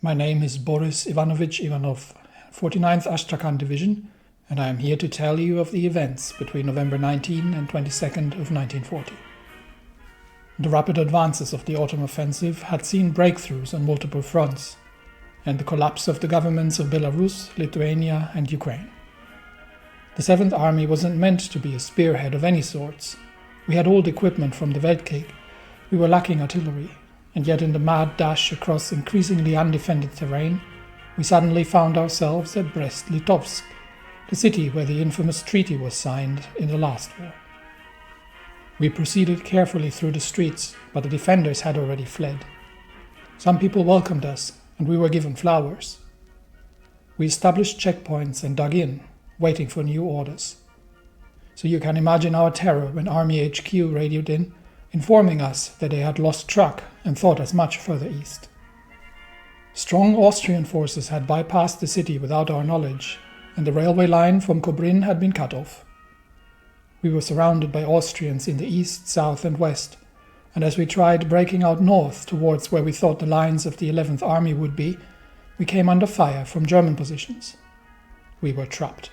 My name is Boris Ivanovich Ivanov, 49th Astrakhan Division, and I am here to tell you of the events between November 19 and 22nd of 1940. The rapid advances of the autumn offensive had seen breakthroughs on multiple fronts, and the collapse of the governments of Belarus, Lithuania, and Ukraine. The 7th Army wasn't meant to be a spearhead of any sorts. We had old equipment from the Weltkrieg. We were lacking artillery, and yet in the mad dash across increasingly undefended terrain, we suddenly found ourselves at Brest-Litovsk, the city where the infamous treaty was signed in the last war. We proceeded carefully through the streets, but the defenders had already fled. Some people welcomed us, and we were given flowers. We established checkpoints and dug in, waiting for new orders. So you can imagine our terror when Army HQ radioed in, informing us that they had lost track and thought us much further east. Strong Austrian forces had bypassed the city without our knowledge, and the railway line from Kobrin had been cut off. We were surrounded by Austrians in the east, south and west, and as we tried breaking out north towards where we thought the lines of the 11th Army would be, we came under fire from German positions. We were trapped.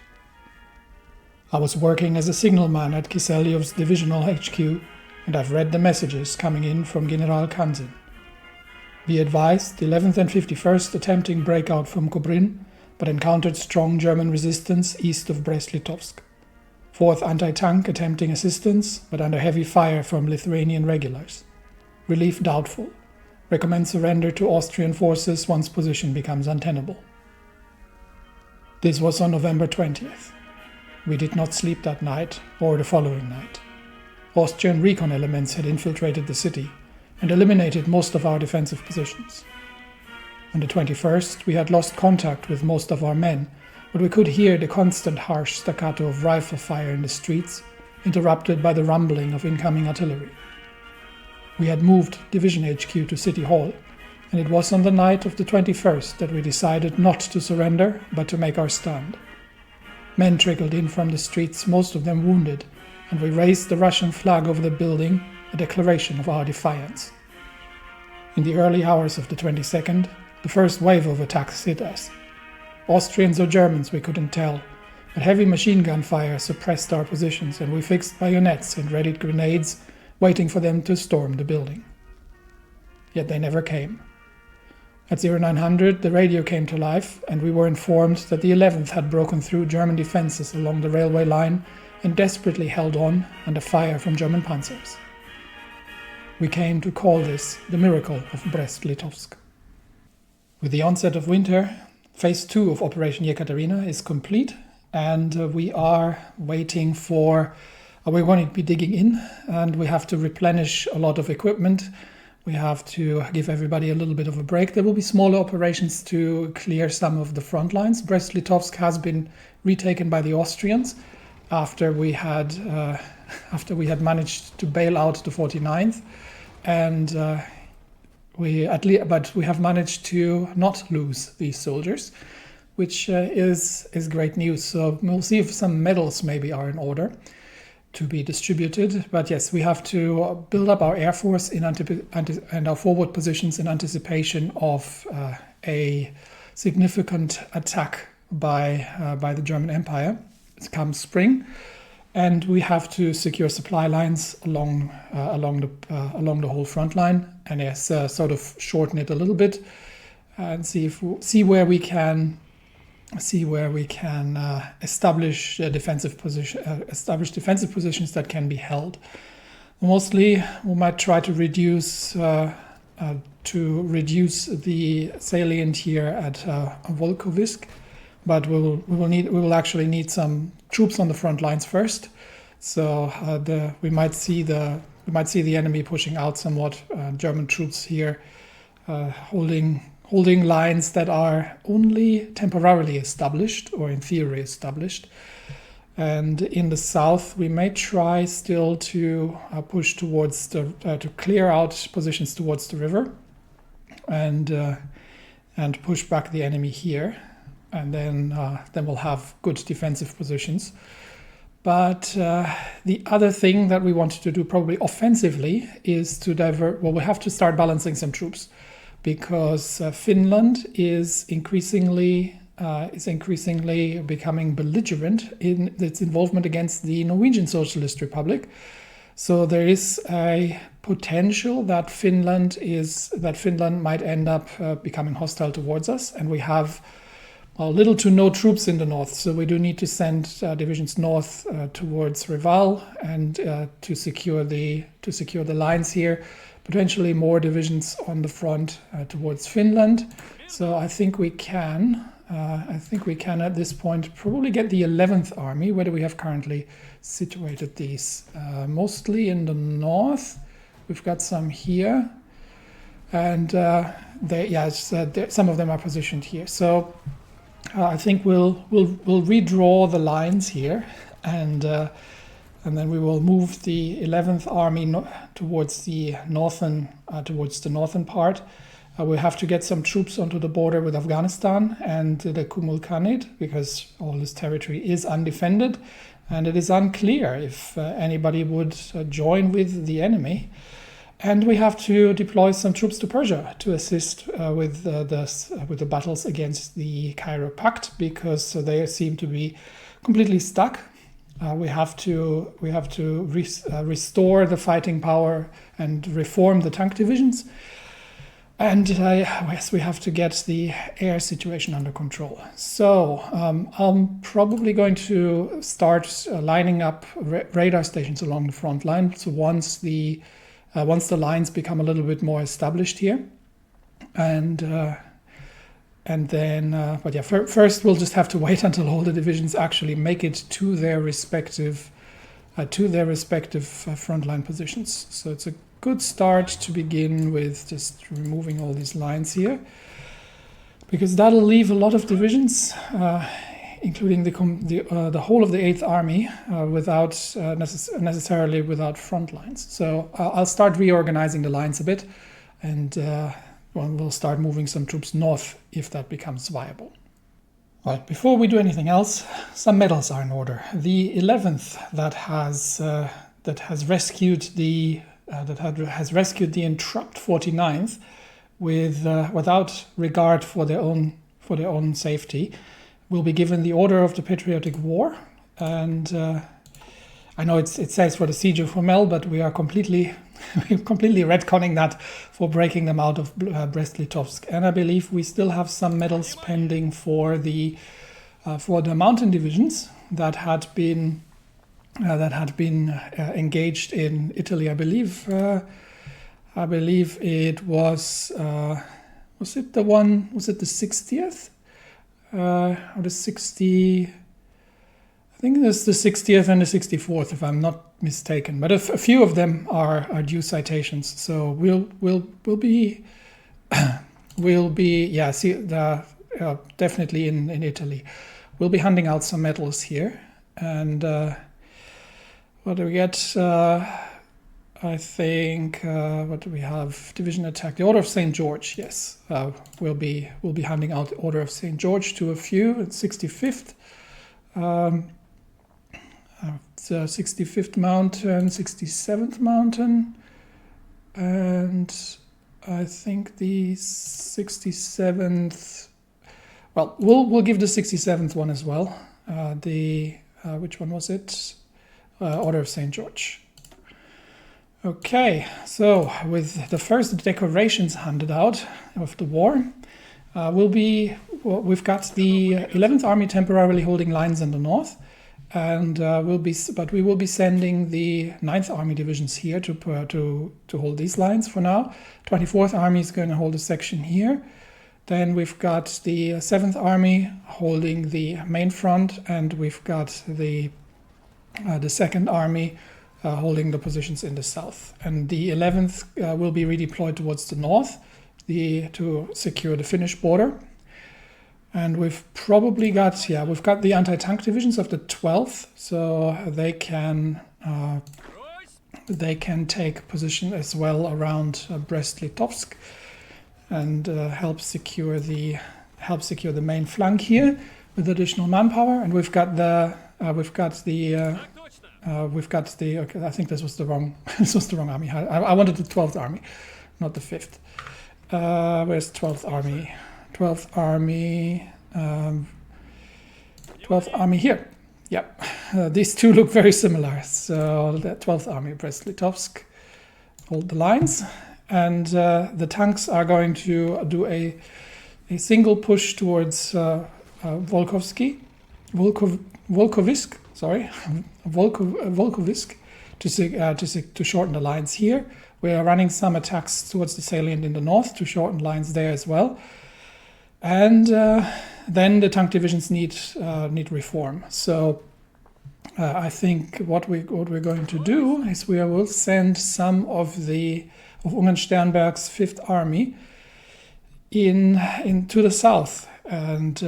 I was working as a signalman at Kiselyov's divisional HQ, and I've read the messages coming in from General Kanzin. We advised the 11th and 51st attempting breakout from Kobrin, but encountered strong German resistance east of Brest-Litovsk. 4th anti-tank attempting assistance, but under heavy fire from Lithuanian regulars. Relief doubtful. Recommend surrender to Austrian forces once position becomes untenable. This was on November 20th. We did not sleep that night or the following night. Austrian recon elements had infiltrated the city and eliminated most of our defensive positions. On the 21st, we had lost contact with most of our men, but we could hear the constant harsh staccato of rifle fire in the streets, interrupted by the rumbling of incoming artillery. We had moved Division HQ to City Hall, and it was on the night of the 21st that we decided not to surrender, but to make our stand. Men trickled in from the streets, most of them wounded, and we raised the Russian flag over the building, a declaration of our defiance. In the early hours of the 22nd, the first wave of attacks hit us. Austrians or Germans we couldn't tell, but heavy machine gun fire suppressed our positions and we fixed bayonets and readied grenades, waiting for them to storm the building. Yet they never came. At 0900 the radio came to life and we were informed that the 11th had broken through German defenses along the railway line and desperately held on under fire from German panzers. We came to call this the miracle of Brest-Litovsk. With the onset of winter, Phase 2 of Operation Yekaterina is complete, and we are waiting for... we're going to be digging in, and we have to replenish a lot of equipment. We have to give everybody a little bit of a break. There will be smaller operations to clear some of the front lines. Brest-Litovsk has been retaken by the Austrians after we had managed to bail out the 49th, and but we have managed to not lose these soldiers, which is great news. So we'll see if some medals maybe are in order to be distributed. But yes, we have to build up our air force and our forward positions in anticipation of a significant attack by the German Empire come spring. And we have to secure supply lines along the whole front line, and yes, sort of shorten it a little bit and see where we can establish defensive positions that can be held. Mostly, we might try to reduce the salient here at Volkovisk, but we will actually need some troops on the front lines first. So we might see the enemy pushing out somewhat. German troops here holding lines that are only temporarily established or in theory established. And in the south, we may try still to push towards to clear out positions towards the river, and push back the enemy here. And then we'll have good defensive positions. But the other thing that we want to do probably offensively is to divert. Well, we have to start balancing some troops. because Finland is increasingly becoming belligerent in its involvement against the Norwegian Socialist Republic. So there is a potential that Finland might end up becoming hostile towards us, and we have little to no troops in the north. So we do need to send divisions north towards Reval and to secure the lines here. Potentially more divisions on the front towards Finland. So I think we can. At this point probably get the 11th Army. Where do we have currently situated these? Mostly in the north. We've got some here, and some of them are positioned here. So I think we'll redraw the lines here, and then we will move the 11th Army towards the northern part. We have to get some troops onto the border with Afghanistan and the Kumul Khanate, because all this territory is undefended, and it is unclear if anybody would join with the enemy. And we have to deploy some troops to Persia to assist with the battles against the Cairo Pact, because they seem to be completely stuck. We have to restore the fighting power and reform the tank divisions. And yes, we have to get the air situation under control. So I'm probably going to start lining up radar stations along the front line. So once the lines become a little bit more established here, and then, first we'll just have to wait until all the divisions actually make it to their respective frontline positions. So it's a good start to begin with just removing all these lines here, because that'll leave a lot of divisions, including the whole of the 8th Army, without necessarily without front lines. So I'll start reorganizing the lines a bit, and we'll start moving some troops north if that becomes viable. Right, before we do anything else, some medals are in order. The 11th that has rescued the entrapped 49th without regard for their own safety, will be given the Order of the Patriotic War. And I know it says for the Siege of Homel, but we are completely retconning that for breaking them out of Brest-Litovsk. And I believe we still have some medals pending for the mountain divisions that had been engaged in Italy. I believe it was it the 60th or the 60? I think it's the 60th and the 64th, if I'm not mistaken. But a few of them are due citations. So we'll be definitely in Italy. We'll be handing out some medals here, and what do we get? I think what do we have? Division attack. The Order of St. George. Yes, we'll be handing out the Order of St. George to a few. It's 65th. The 65th Mountain, 67th Mountain, and I think the 67th. Well, we'll give the 67th one as well. Which one was it? Order of St. George. Okay, so with the first decorations handed out of the war, we've got the 11th Army temporarily holding lines in the north. And we will be sending the 9th Army divisions here to hold these lines for now. 24th Army is going to hold a section here. Then we've got the 7th Army holding the main front, and we've got the 2nd Army holding the positions in the south. And the 11th will be redeployed towards the north to secure the Finnish border. And we've probably got the anti-tank divisions of the 12th, so they can take position as well around Brest-Litovsk and help secure the main flank here with additional manpower. And we've got the I think this was the wrong army. I wanted the 12th Army, not the 5th. Where's 12th Army? 12th Army. 12th Army here. Yep, these two look very similar. So the 12th Army, Brest-Litovsk, hold the lines, and the tanks are going to do a single push towards Volkovsk, to shorten the lines here. We are running some attacks towards the salient in the north to shorten lines there as well. And then the tank divisions need reform. So I think what we're going to do is we will send some of Ungarn Sternberg's 5th Army into the south and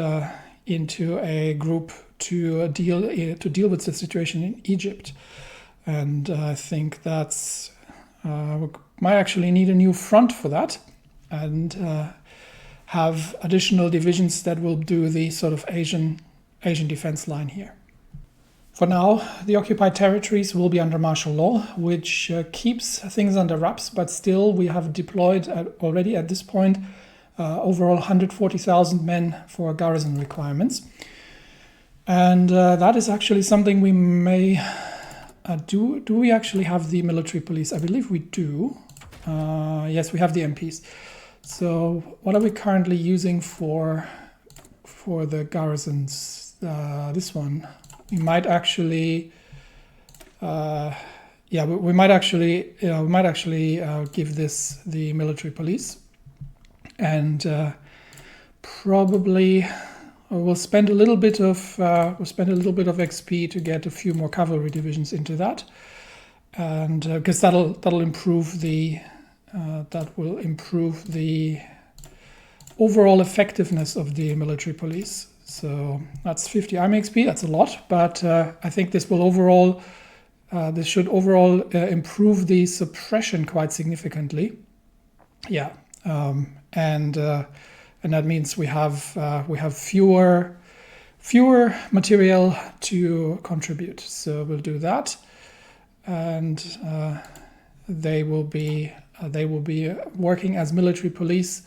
into a group to deal with the situation in Egypt. And I think that's we might actually need a new front for that, and have additional divisions that will do the sort of Asian defense line here. For now, the occupied territories will be under martial law, which keeps things under wraps, but still we have deployed already at this point overall 140,000 men for garrison requirements. And that is actually something we may do. Do we actually have the military police? I believe we do. Yes, we have the MPs. So what are we currently using for the garrisons? This one. We might actually, we might actually give this the military police, and probably we'll spend a little bit of XP to get a few more cavalry divisions into that, and because that'll improve the overall effectiveness of the military police. So that's 50 army XP. That's a lot, but I think this will overall, should overall improve the suppression quite significantly. Yeah, and that means we have fewer material to contribute. So we'll do that, and they will be working as military police.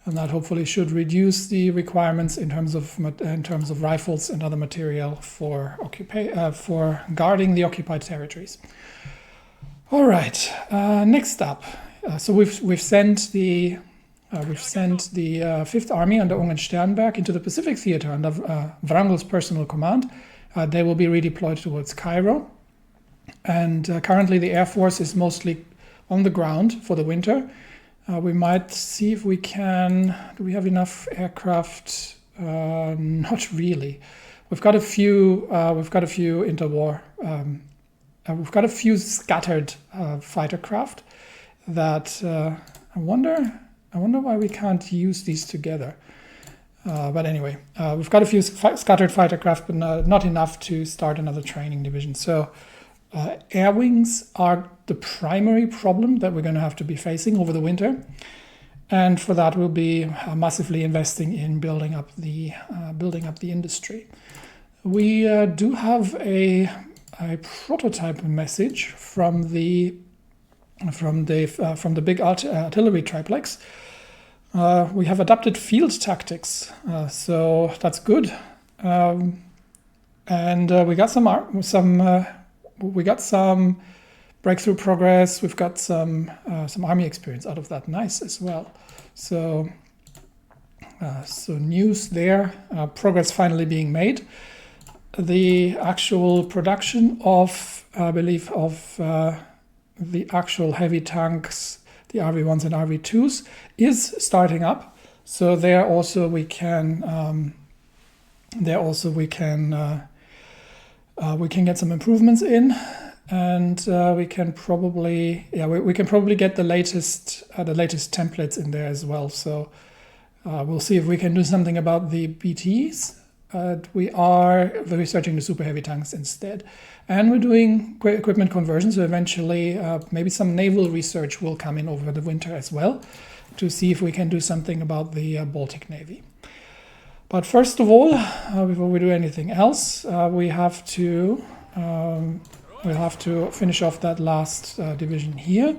And that hopefully should reduce the requirements in terms of rifles and other material for guarding the occupied territories. All right. Next up, so we've sent the 5th Army under Ungarn Sternberg into the Pacific Theater under Wrangel's personal command. They will be redeployed towards Cairo, and currently the Air Force is mostly on the ground for the winter. We might see if we can. Do we have enough aircraft? Not really. We've got a few interwar. We've got a few scattered fighter craft. That I wonder why we can't use these together. But anyway, we've got a few scattered fighter craft, but not enough to start another training division. So air wings are the primary problem that we're going to have to be facing over the winter, and for that we'll be massively investing in building up the industry. We do have a prototype message from the big artillery triplex. We have adapted field tactics, so that's good, and we got some breakthrough progress. We've got some army experience out of that. Nice as well. So news there. Progress finally being made. The actual production of, I believe, the actual heavy tanks, the RV1s and RV2s, is starting up. So there also we can get some improvements in. And we can probably get the latest templates in there as well. So we'll see if we can do something about the BTs. We are researching the super heavy tanks instead, and we're doing equipment conversion. So eventually, maybe some naval research will come in over the winter as well, to see if we can do something about the Baltic Navy. But first of all, before we do anything else, we'll have to finish off that last division here,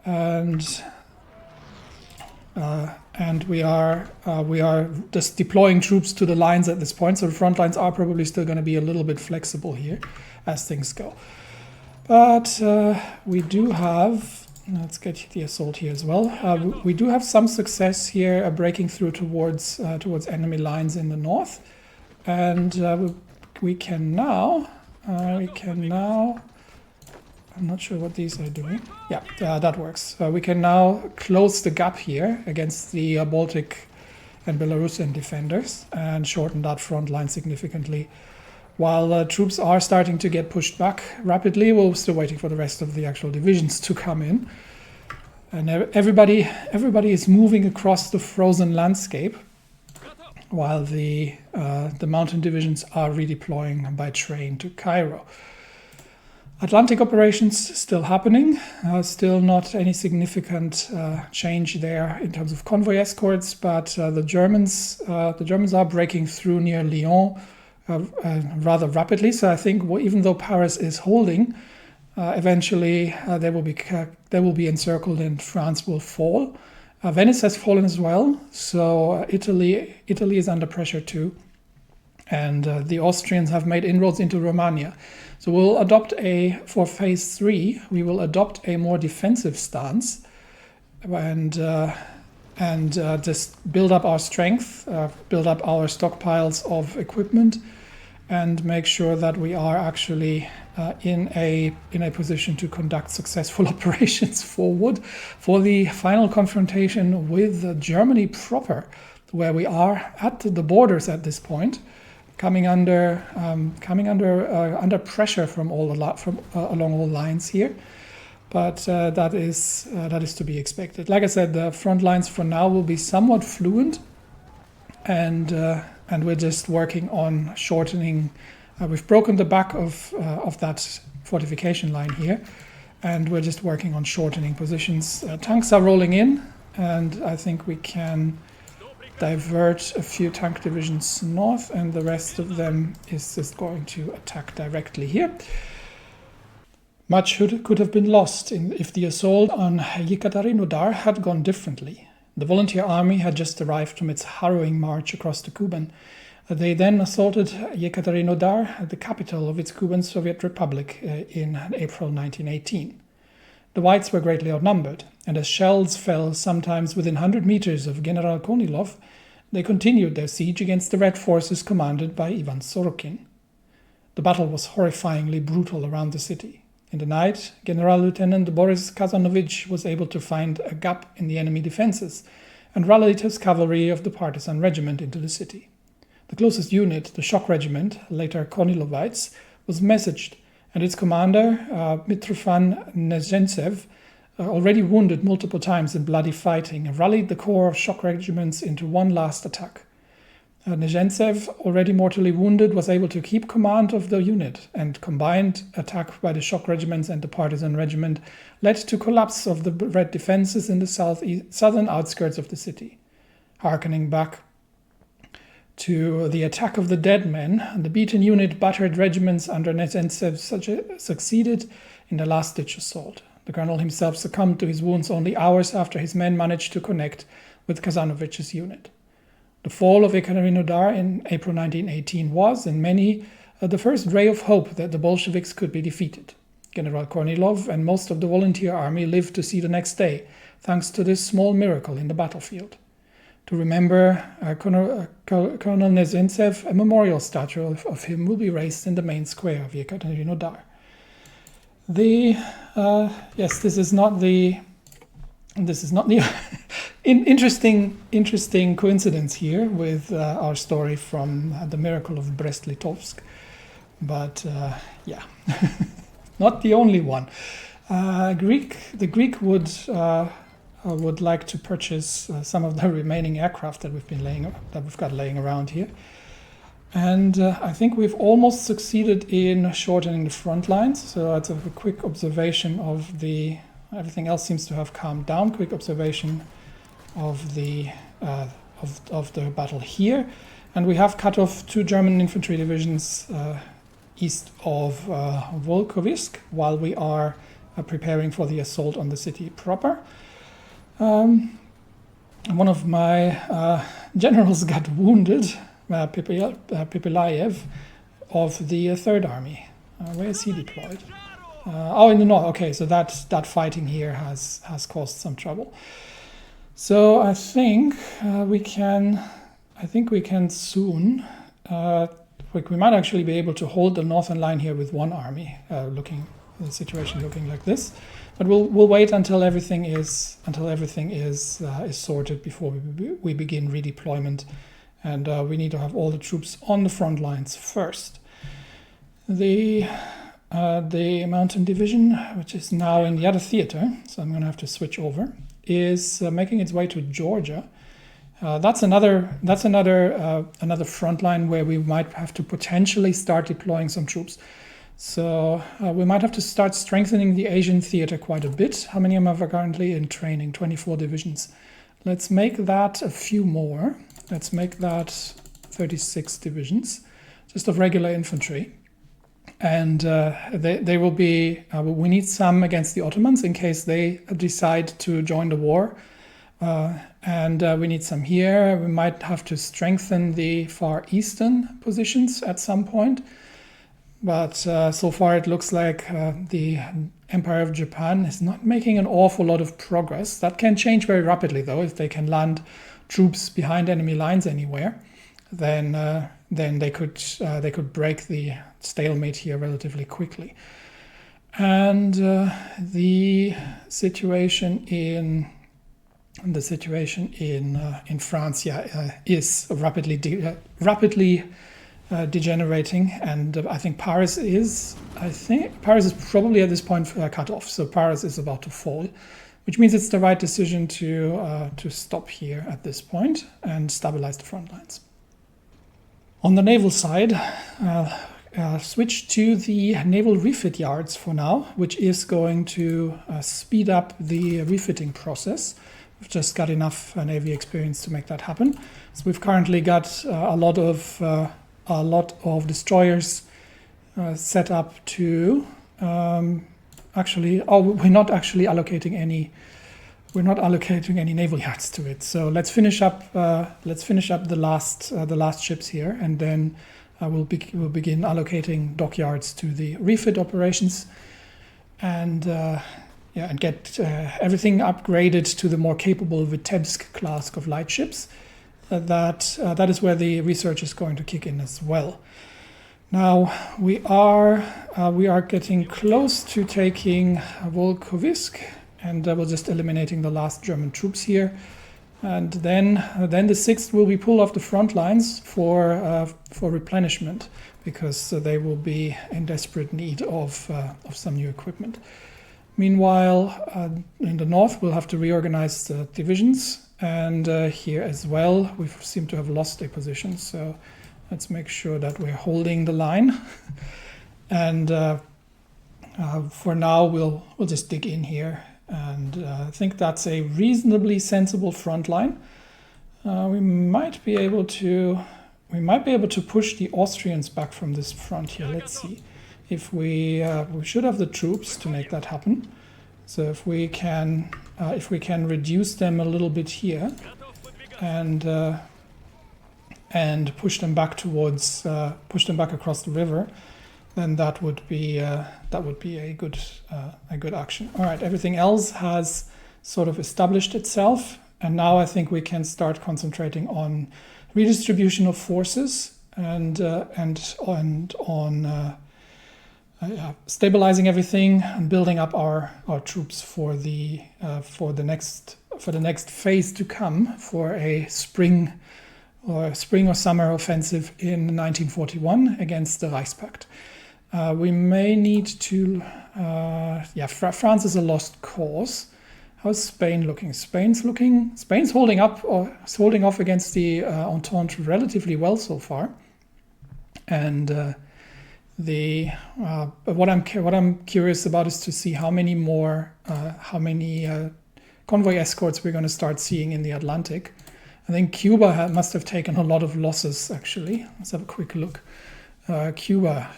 and and we are just deploying troops to the lines at this point. So the front lines are probably still going to be a little bit flexible here as things go. But we do have, let's get the assault here as well. We do have some success here breaking through towards enemy lines in the north, and we can now. I'm not sure what these are doing. Yeah, that works. We can now close the gap here against the Baltic and Belarusian defenders and shorten that front line significantly. While troops are starting to get pushed back rapidly, we're still waiting for the rest of the actual divisions to come in. And everybody is moving across the frozen landscape, while the mountain divisions are redeploying by train to Cairo. Atlantic operations still happening, still not any significant change there in terms of convoy escorts, but the Germans are breaking through near Lyon rather rapidly. So I think even though Paris is holding, eventually they will be encircled and France will fall. Venice has fallen as well, so Italy is under pressure too, and the Austrians have made inroads into Romania. So we'll adopt for phase 3, we will adopt a more defensive stance and just build up our strength, build up our stockpiles of equipment, and make sure that we are actually in a position to conduct successful operations forward for the final confrontation with Germany proper, where we are at the borders at this point, coming under pressure from along all lines here, but that is to be expected. Like I said, the front lines for now will be somewhat fluent, and we're just working on shortening. We've broken the back of that fortification line here, and we're just working on shortening positions. Tanks are rolling in, and I think we can divert a few tank divisions north, and the rest of them is just going to attack directly here. Much could have been lost if the assault on Yekaterinodar had gone differently. The volunteer army had just arrived from its harrowing march across the Kuban. They then assaulted Yekaterinodar, the capital of its Kuban Soviet Republic, in April 1918. The Whites were greatly outnumbered, and as shells fell sometimes within 100 meters of General Kornilov, they continued their siege against the Red forces commanded by Ivan Sorokin. The battle was horrifyingly brutal around the city. In the night, General Lieutenant Boris Kazanovich was able to find a gap in the enemy defenses and rallied his cavalry of the partisan regiment into the city. The closest unit, the Shock Regiment, later Kornilovites, was messaged, and its commander, Mitrofan Nezhentsev, already wounded multiple times in bloody fighting, rallied the corps of shock regiments into one last attack. Nezhentsev, already mortally wounded, was able to keep command of the unit, and combined attack by the shock regiments and the partisan regiment led to collapse of the Red defenses in the southern outskirts of the city. Harkening back to the attack of the dead men, the beaten unit battered regiments under Nezhentsev succeeded in the last-ditch assault. The colonel himself succumbed to his wounds only hours after his men managed to connect with Kazanovich's unit. The fall of Yekaterinodar in April 1918 was, in many, the first ray of hope that the Bolsheviks could be defeated. General Kornilov and most of the volunteer army lived to see the next day, thanks to this small miracle in the battlefield. To remember Colonel Nezhentsev, a memorial statue of him will be raised in the main square of Yekaterinodar. Yes, this is not the interesting coincidence here with our story from the miracle of Brest-Litovsk, but yeah, not the only one. The Greek would like to purchase some of the remaining aircraft that we've got laying around here. And I think we've almost succeeded in shortening the front lines. So that's a quick observation of everything else seems to have calmed down. Quick observation of the battle here. And we have cut off 2 German infantry divisions east of Volkovisk while we are preparing for the assault on the city proper. one of my generals got wounded, Pipelayev, of the Third Army. Where is he deployed? In the north. Okay, so that fighting here has caused some trouble. So I think we can soon. We might actually be able to hold the northern line here with one army, the situation looking like this. But we'll wait until everything is sorted before we begin redeployment, and we need to have all the troops on the front lines first. The Mountain Division, which is now in the other theater, so I'm going to have to switch over, is making its way to Georgia. That's another front line where we might have to potentially start deploying some troops. So we might have to start strengthening the Asian theater quite a bit. How many are currently in training? 24 divisions. Let's make that a few more. Let's make that 36 divisions, just of regular infantry. And they will be, we need some against the Ottomans in case they decide to join the war. And we need some here. We might have to strengthen the far eastern positions at some point. But so far it looks like the Empire of Japan is not making an awful lot of progress. That can change very rapidly, though. If they can land troops behind enemy lines anywhere, then they could break the stalemate here relatively quickly. And the situation in France, is rapidly degenerating, and I think Paris is probably at this point cut off. So Paris is about to fall, which means it's the right decision to stop here at this point and stabilize the front lines. On the naval side, switch to the naval refit yards for now, which is going to speed up the refitting process. We've just got enough Navy experience to make that happen. So we've currently got a lot of destroyers set up to we're not allocating any naval yards to it. So let's finish up the last ships here, and then we'll begin allocating dockyards to the refit operations, and get everything upgraded to the more capable Vitebsk class of light ships. That is where the research is going to kick in as well. Now we are getting close to taking Volkovisk, and we're just eliminating the last German troops here, and then the 6th will be pulled off the front lines for replenishment, because they will be in desperate need of some new equipment. Meanwhile, in the north, we'll have to reorganize the divisions, and here as well, we seem to have lost a position. So let's make sure that we're holding the line. And for now, we'll just dig in here, and I think that's a reasonably sensible front line. We might be able to push the Austrians back from this front here. Let's see. If we should have the troops to make that happen. So if we can reduce them a little bit here, and push them back across the river, then that would be a good action. All right, everything else has sort of established itself, and now I think we can start concentrating on redistribution of forces and on stabilizing everything and building up our troops for the next phase to come, for a spring or summer offensive in 1941 against the Reichspakt. We may need to France is a lost cause. How's Spain looking? Spain's holding off against the Entente relatively well so far, and what I'm curious about is to see how many convoy escorts we're going to start seeing in the Atlantic. I think Cuba must have taken a lot of losses, actually. Let's have a quick look. Cuba,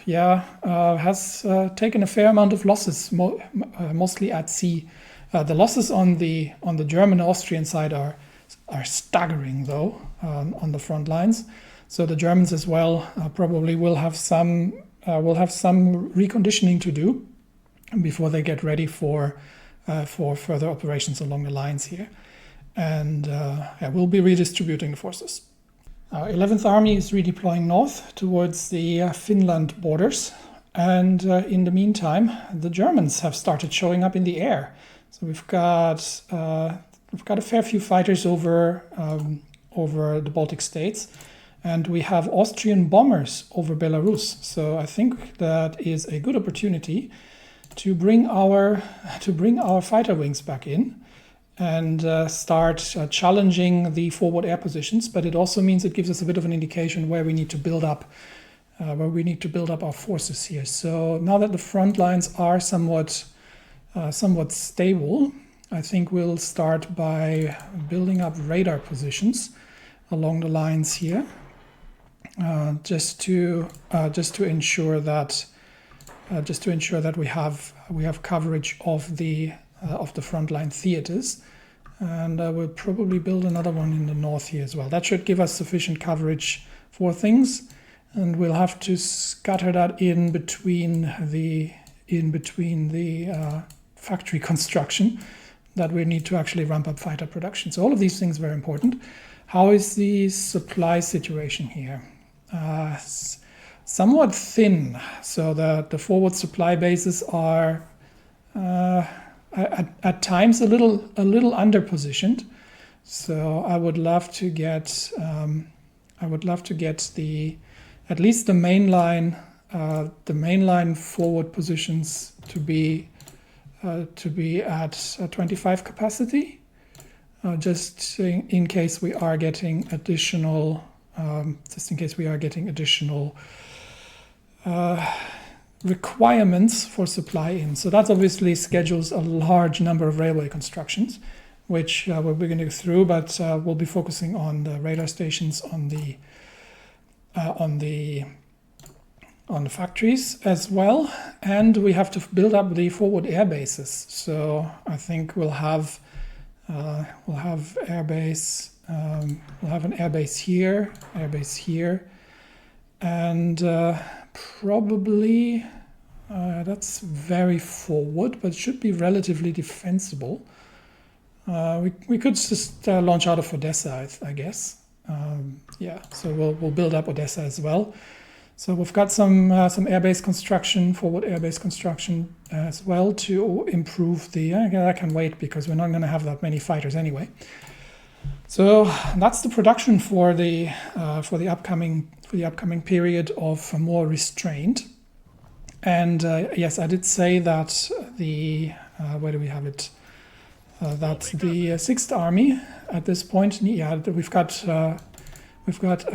has taken a fair amount of losses, mostly at sea. The losses on the German Austrian side are are staggering, though, on the front lines. So the Germans as well probably will have some reconditioning to do before they get ready for further operations along the lines here. And we'll be redistributing the forces. 11th Army is redeploying north towards the Finland borders. And in the meantime, the Germans have started showing up in the air. So we've got a fair few fighters over the Baltic states, and we have Austrian bombers over Belarus. So I think that is a good opportunity to bring our fighter wings back in and start challenging the forward air positions. But it also means it gives us a bit of an indication where we need to build up our forces here. So now that the front lines are somewhat stable, I think we'll start by building up radar positions along the lines here, just to ensure that we have coverage of the frontline theaters. And we'll probably build another one in the north here as well. That should give us sufficient coverage for things, and we'll have to scatter that in between the factory construction that we need to actually ramp up fighter production. So all of these things are very important. How is the supply situation here? Somewhat thin. So the forward supply bases are at times a little underpositioned. So I would love to get at least the mainline forward positions to be at 25 capacity, just in case we are getting additional requirements for supply in. So that obviously schedules a large number of railway constructions, which we're beginning through, but we'll be focusing on the radar stations, on the factories as well, and we have to build up the forward air bases. So I think we'll have airbase. We'll have an airbase here, and probably that's very forward, but should be relatively defensible. We could just launch out of Odessa, I guess. So we'll build up Odessa as well. So we've got some airbase construction, forward airbase construction as well to improve the. I can wait because we're not going to have that many fighters anyway. So that's the production for the upcoming period of more restraint. And yes, I did say that where do we have it? That the 6th Army at this point. Yeah, we've got a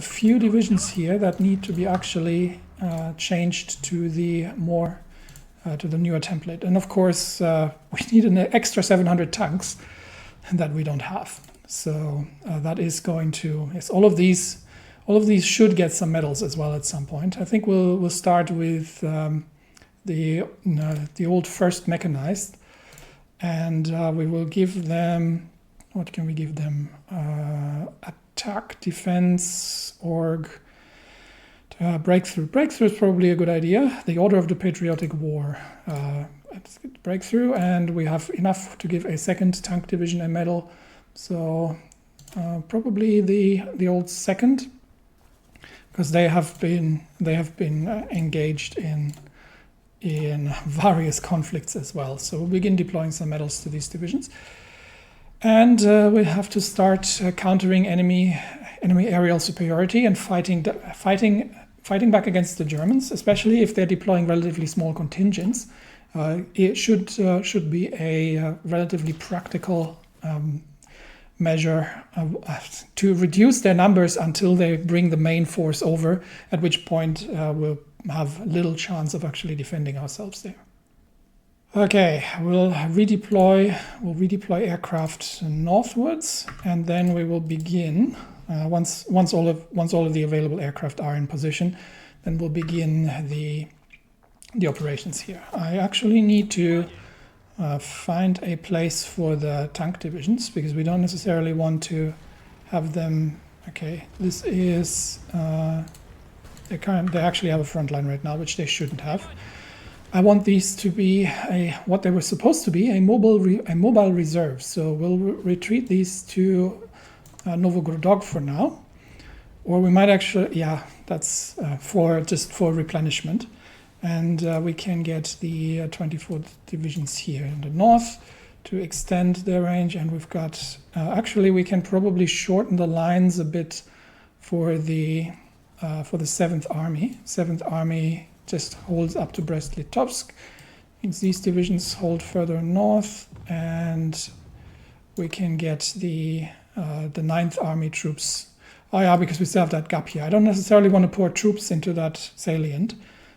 few divisions here that need to be actually changed to the newer template. And of course, we need an extra 700 tanks that we don't have. So that is going to, yes, all of these should get some medals as well at some point. I think we'll start with the old 1st Mechanized, and we will give them, what can we give them? Attack, defense, org, breakthrough. Breakthrough is probably a good idea. The Order of the Patriotic War. Breakthrough, and we have enough to give a 2nd Tank Division a medal. So probably the old 2nd, because they have been engaged in various conflicts as well. So we'll begin deploying some medals to these divisions. And we have to start countering enemy aerial superiority and fighting back against the Germans, especially if they're deploying relatively small contingents. It should be a relatively practical measure to reduce their numbers until they bring the main force over, at which point we'll have little chance of actually defending ourselves there. Okay, we'll redeploy aircraft northwards, and then we will begin once all of the available aircraft are in position, then we'll begin the operations here. I actually need to find a place for the tank divisions, because we don't necessarily want to have them. Okay, this is they actually have a front line right now, which they shouldn't have. I want these to be what they were supposed to be, a mobile reserve. So we'll retreat these to Novgorod for now, or we might actually, yeah, that's just for replenishment, and we can get the 24th divisions here in the north to extend their range, and we've got actually we can probably shorten the lines a bit for the 7th Army. 7th Army just holds up to Brest-Litovsk. Means these divisions hold further north, and we can get the 9th Army troops. Oh yeah, because we still have that gap here. I don't necessarily want to pour troops into that salient,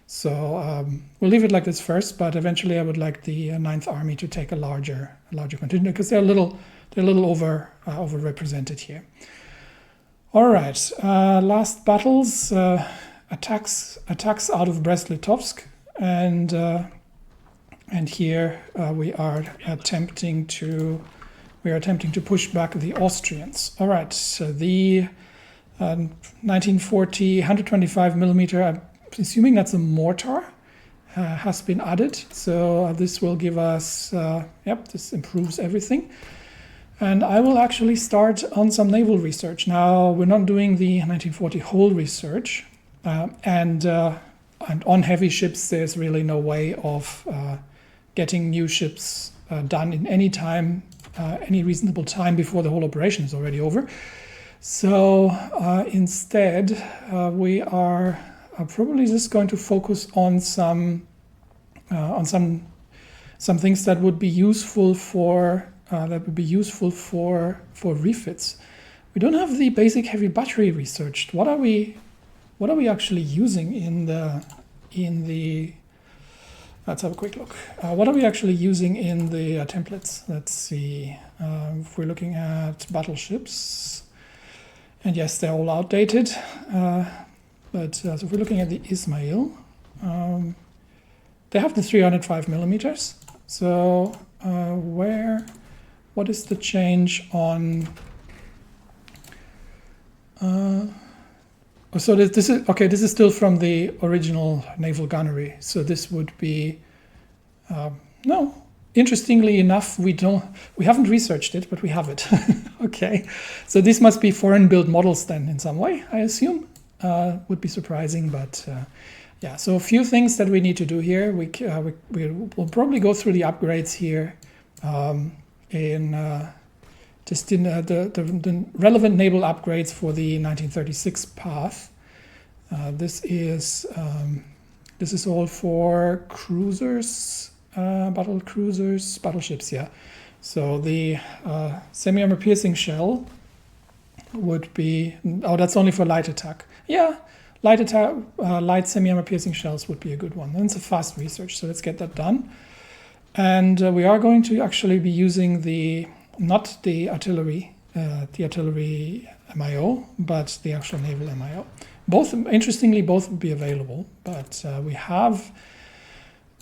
so we'll leave it like this first. But eventually, I would like the 9th Army to take a larger contingent because they're a little overrepresented here. All right, last battles, attacks out of Brest-Litovsk, and here we are attempting to push back the Austrians. All right, so the 1940 125 millimeter, I'm assuming that's a mortar, has been added. So this will give us, this improves everything. And I will actually start on some naval research. Now, we're not doing the 1940 whole research, and on heavy ships, there's really no way of getting new ships done in any time, any reasonable time before the whole operation is already over. So instead, we are probably just going to focus on some things that would be useful for refits. We don't have the basic heavy battery researched. What are we actually using in the let's have a quick look. What are we actually using in the templates? Let's see. If we're looking at battleships, and yes, they're all outdated. But so if we're looking at the Ismail, they have the 305 millimeters. So what is the change on? So this is okay. This is still from the original naval gunnery. So this would be no. Interestingly enough, we haven't researched it, but we have it. Okay, so this must be foreign-built models then in some way, I assume. Would be surprising, but yeah. So a few things that we need to do here. We'll probably go through the upgrades here in the relevant naval upgrades for the 1936 path. This is all for cruisers. Battleships, yeah. So the semi-armor piercing shell would be, that's only for light attack. Yeah, light semi-armor piercing shells would be a good one. And it's a fast research, so let's get that done. And we are going to actually be using not the artillery MIO, but the actual naval MIO. Both, interestingly, both would be available, but we have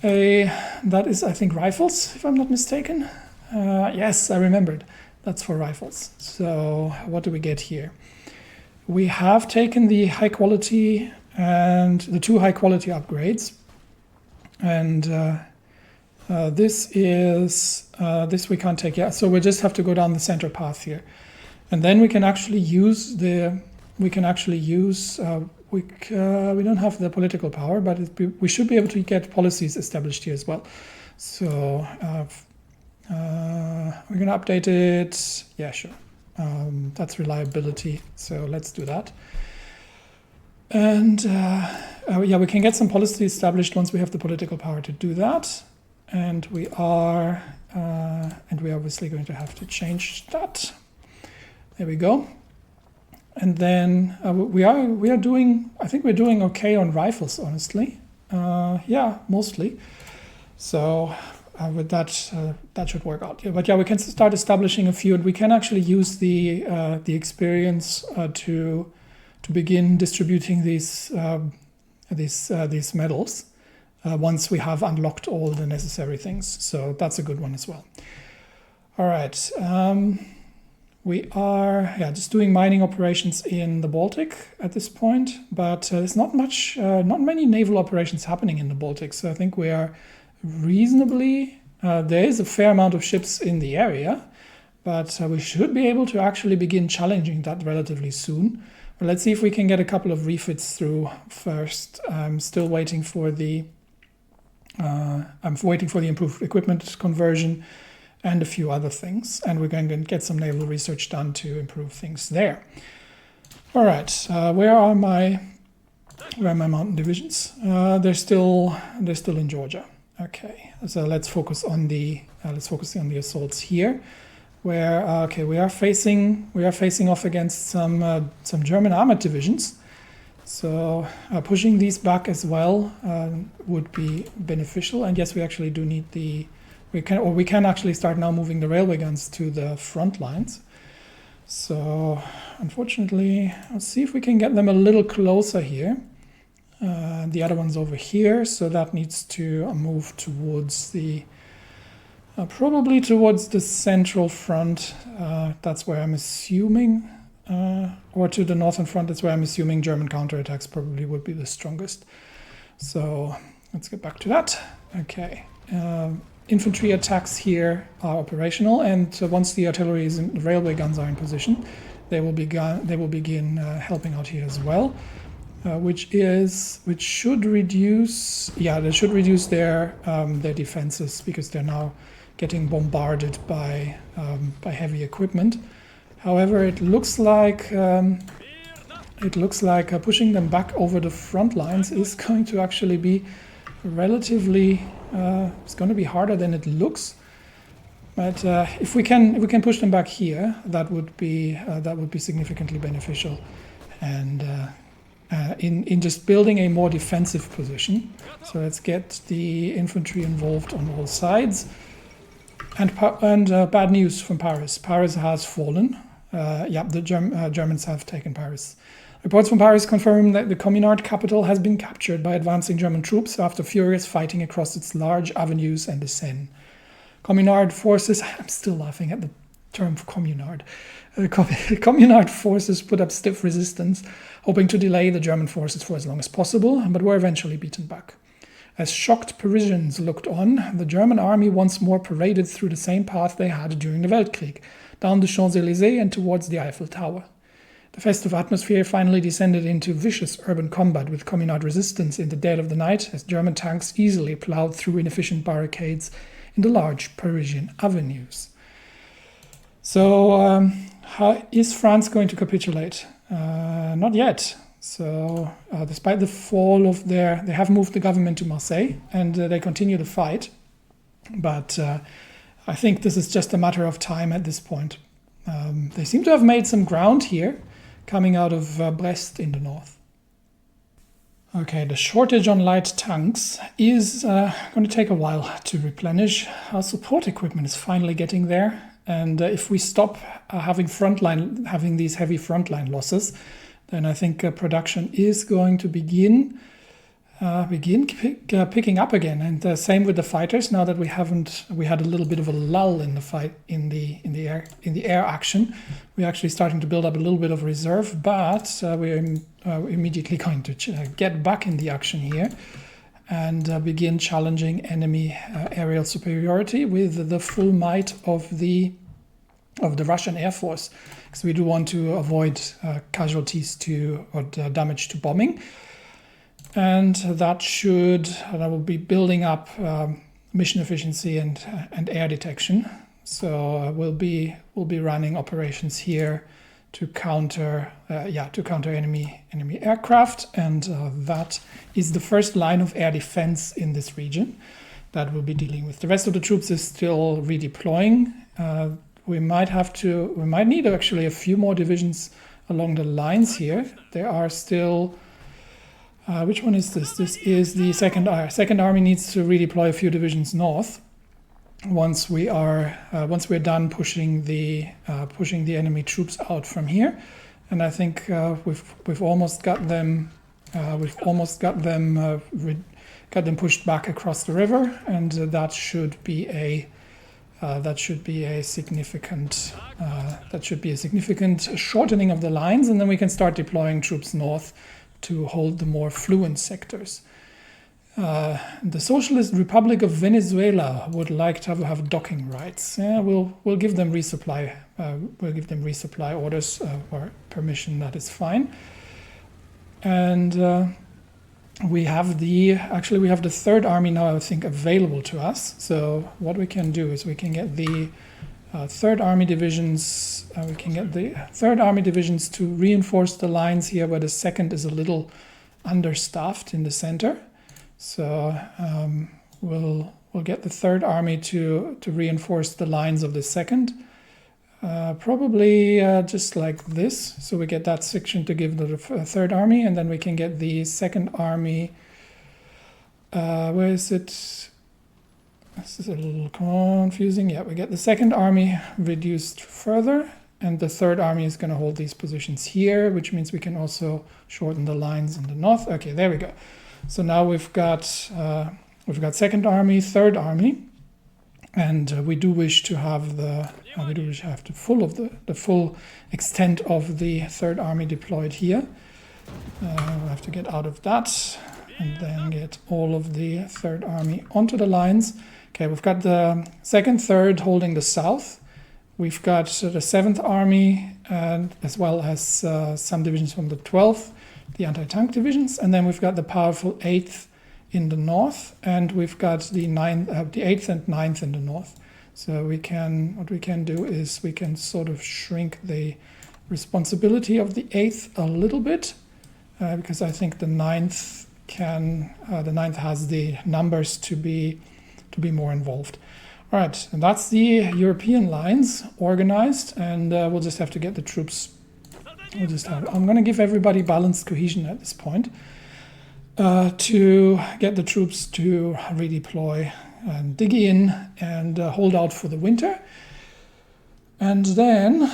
that is, I think, rifles, if I'm not mistaken. Yes, I remembered. That's for rifles. So what do we get here? We have taken the high quality and the 2 high quality upgrades. And this we can't take yet. So we just have to go down the center path here. And then we can actually use we don't have the political power, but we should be able to get policies established here as well. So we're going to update it. Yeah, sure. That's reliability. So let's do that. And yeah, we can get some policy established once we have the political power to do that. And we're obviously going to have to change that. There we go. And then we are doing, I think we're doing okay on rifles, honestly. Yeah, mostly. So with that, that should work out. Yeah, but yeah, we can start establishing a few, and we can actually use the experience to begin distributing these medals once we have unlocked all the necessary things. So that's a good one as well. All right. We are just doing mining operations in the Baltic at this point, but there's not many naval operations happening in the Baltic. So I think we are reasonably, there is a fair amount of ships in the area, but we should be able to actually begin challenging that relatively soon. But let's see if we can get a couple of refits through first. I'm still waiting for the improved equipment conversion and a few other things, and we're going to get some naval research done to improve things there. All right, where are my mountain divisions? They're still in Georgia. Okay, so let's focus on the assaults here, where we are facing off against some German armored divisions. So pushing these back as well would be beneficial. And yes, we actually do need we can actually start now moving the railway guns to the front lines. So unfortunately, let's see if we can get them a little closer here. The other one's over here, so that needs to move towards probably towards the central front. That's where I'm assuming, or to the northern front. That's where I'm assuming German counterattacks probably would be the strongest. So let's get back to that. Okay. Infantry attacks here are operational, and once the artillery the railway guns are in position, they will begin helping out here as well, which should reduce their defenses, because they're now getting bombarded by heavy equipment. However, it looks like pushing them back over the front lines is going to actually be relatively. It's going to be harder than it looks, but if we can push them back here, that would be significantly beneficial, and in just building a more defensive position. So let's get the infantry involved on all sides. And bad news from Paris. Paris has fallen. The Germans have taken Paris. Reports from Paris confirm that the Communard capital has been captured by advancing German troops after furious fighting across its large avenues and the Seine. Communard forces, I'm still laughing at the term Communard. Communard forces put up stiff resistance, hoping to delay the German forces for as long as possible, but were eventually beaten back. As shocked Parisians looked on, the German army once more paraded through the same path they had during the Weltkrieg, down the Champs-Élysées and towards the Eiffel Tower. The festive atmosphere finally descended into vicious urban combat with Communard resistance in the dead of the night, as German tanks easily plowed through inefficient barricades in the large Parisian avenues. So, how is France going to capitulate? Not yet. So, despite the fall of they have moved the government to Marseille, and they continue to fight. But I think this is just a matter of time at this point. They seem to have made some ground here, coming out of Brest in the north. Okay, the shortage on light tanks is going to take a while to replenish. Our support equipment is finally getting there, and if we stop having these heavy frontline losses, then I think production is going to begin picking up again. And same with the fighters. Now that we had a little bit of a lull in the fight in the air action, we're actually starting to build up a little bit of reserve. But we're immediately going to get back in the action here and begin challenging enemy aerial superiority with the full might of the Russian Air Force, because we do want to avoid casualties or damage to bombing. And that will be building up mission efficiency and air detection. So we'll be running operations here to counter enemy aircraft, and that is the first line of air defense in this region that we'll be dealing with. The rest of the troops is still redeploying. We might need actually a few more divisions along the lines here. There are still. Which one is this? This is the Second Army needs to redeploy a few divisions north. Once we're done pushing the enemy troops out from here, and I think we've almost got them pushed back across the river, and that should be that should be a significant shortening of the lines, and then we can start deploying troops north to hold the more fluent sectors. The Socialist Republic of Venezuela would like to have docking rights. Yeah, we'll give them resupply. We'll give them resupply orders or permission. That is fine. And we have the Third Army now, I think, available to us. So what we can do is we can get the Third Army divisions. We can get the Third Army divisions to reinforce the lines here, where the second is a little understaffed in the center. So we'll get the Third Army to reinforce the lines of the second, probably just like this. So we get that section to give the Third Army, and then we can get the Second Army. Where is it? This is a little confusing. Yeah, we get the Second Army reduced further, and the Third Army is going to hold these positions here, which means we can also shorten the lines in the north. Okay, there we go. So now we've got Second Army, Third Army, and we do wish to have the full extent of the Third Army deployed here. We'll have to get out of that and then get all of the Third Army onto the lines. Okay, we've got the Second, Third holding the south. We've got the Seventh Army, and as well as some divisions from the 12th. The anti-tank divisions, and then we've got the powerful 8th in the north, and we've got the 8th and 9th in the north. So what we can do is we can sort of shrink the responsibility of the 8th a little bit, because I think the 9th has the numbers to be more involved. All right, and that's the European lines organized, and we'll just have to get the troops. I'm going to give everybody balanced cohesion at this point to get the troops to redeploy and dig in and hold out for the winter. And then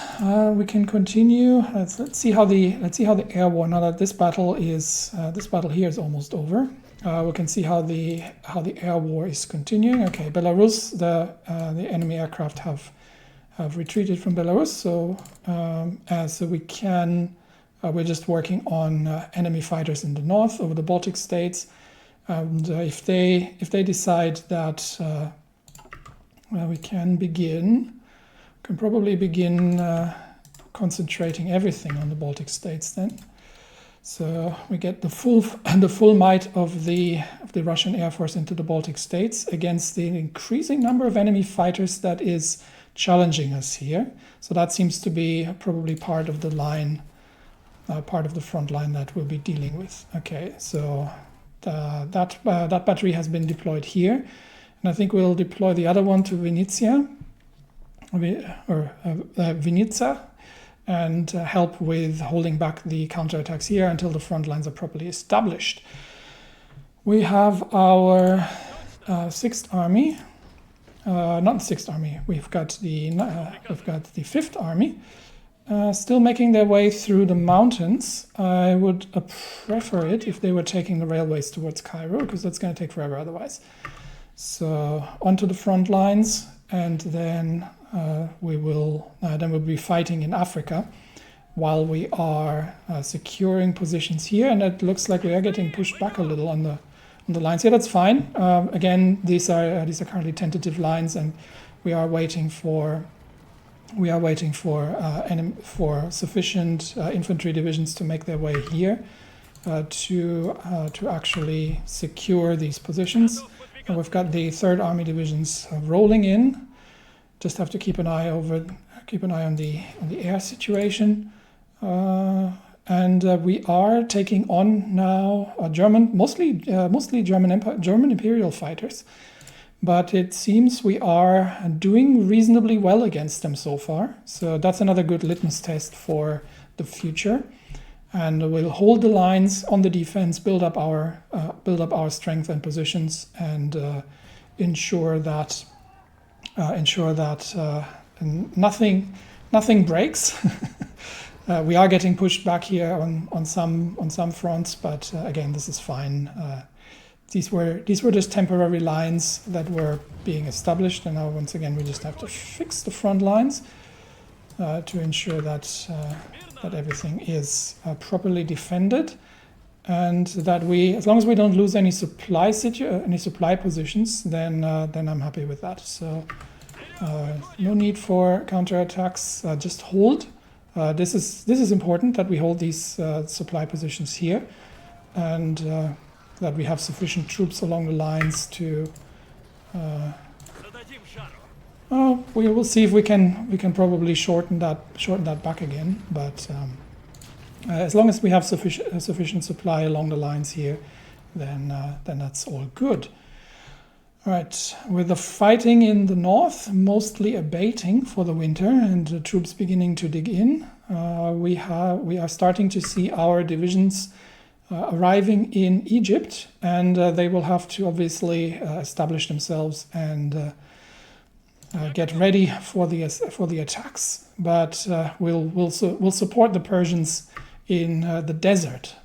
we can continue. Let's see how the air war. Now that this battle here is almost over, we can see how the air war is continuing. Okay, Belarus, the enemy aircraft have retreated from Belarus, so we're just working on enemy fighters in the north over the Baltic states, and if they decide that we can probably begin concentrating everything on the Baltic states then. So we get the full might of the Russian Air Force into the Baltic states against the increasing number of enemy fighters that is challenging us here. So that seems to be probably part of the line, part of the front line that we'll be dealing with. Okay, so that battery has been deployed here, and I think we'll deploy the other one to Vinnytsia, and help with holding back the counterattacks here until the front lines are properly established. We have our Sixth Army. Not the Sixth Army. We've got the Fifth Army, still making their way through the mountains. I would prefer it if they were taking the railways towards Cairo, because that's going to take forever otherwise. So onto the front lines, and then we'll be fighting in Africa while we are securing positions here. And it looks like we are getting pushed back a little on the lines here. That's fine. Again, these are currently tentative lines, and we are waiting for sufficient infantry divisions to make their way here to actually secure these positions. And we've got the Third Army divisions rolling in. Just have to keep an eye on the air situation. And we are taking on now mostly German Imperial fighters, but it seems we are doing reasonably well against them so far. So that's another good litmus test for the future, and we'll hold the lines on the defense, build up our strength and positions, and ensure that nothing breaks. We are getting pushed back here on some fronts, but again, this is fine. these were just temporary lines that were being established, and now once again we just have to fix the front lines to ensure that that everything is properly defended, and that as long as we don't lose any supply positions, then I'm happy with that. So no need for counterattacks. Just hold. This is important that we hold these supply positions here, and that we have sufficient troops along the lines to. We will see if we can probably shorten that back again, but as long as we have sufficient supply along the lines here, then that's all good. All right, with the fighting in the north mostly abating for the winter and the troops beginning to dig in, we are starting to see our divisions arriving in Egypt, and they will have to obviously establish themselves and get ready for the attacks. But we'll support the Persians in the desert.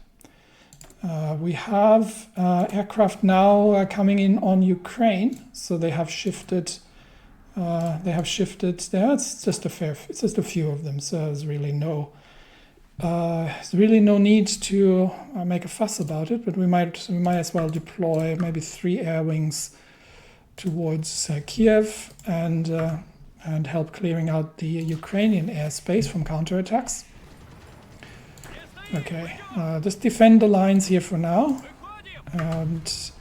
We have aircraft now coming in on Ukraine, so they have shifted. There. It's just a few of them, so there's really no need to make a fuss about it. But we might as well deploy maybe 3 air wings towards Kiev and help clearing out the Ukrainian airspace from counterattacks. Okay, just defend the lines here for now, and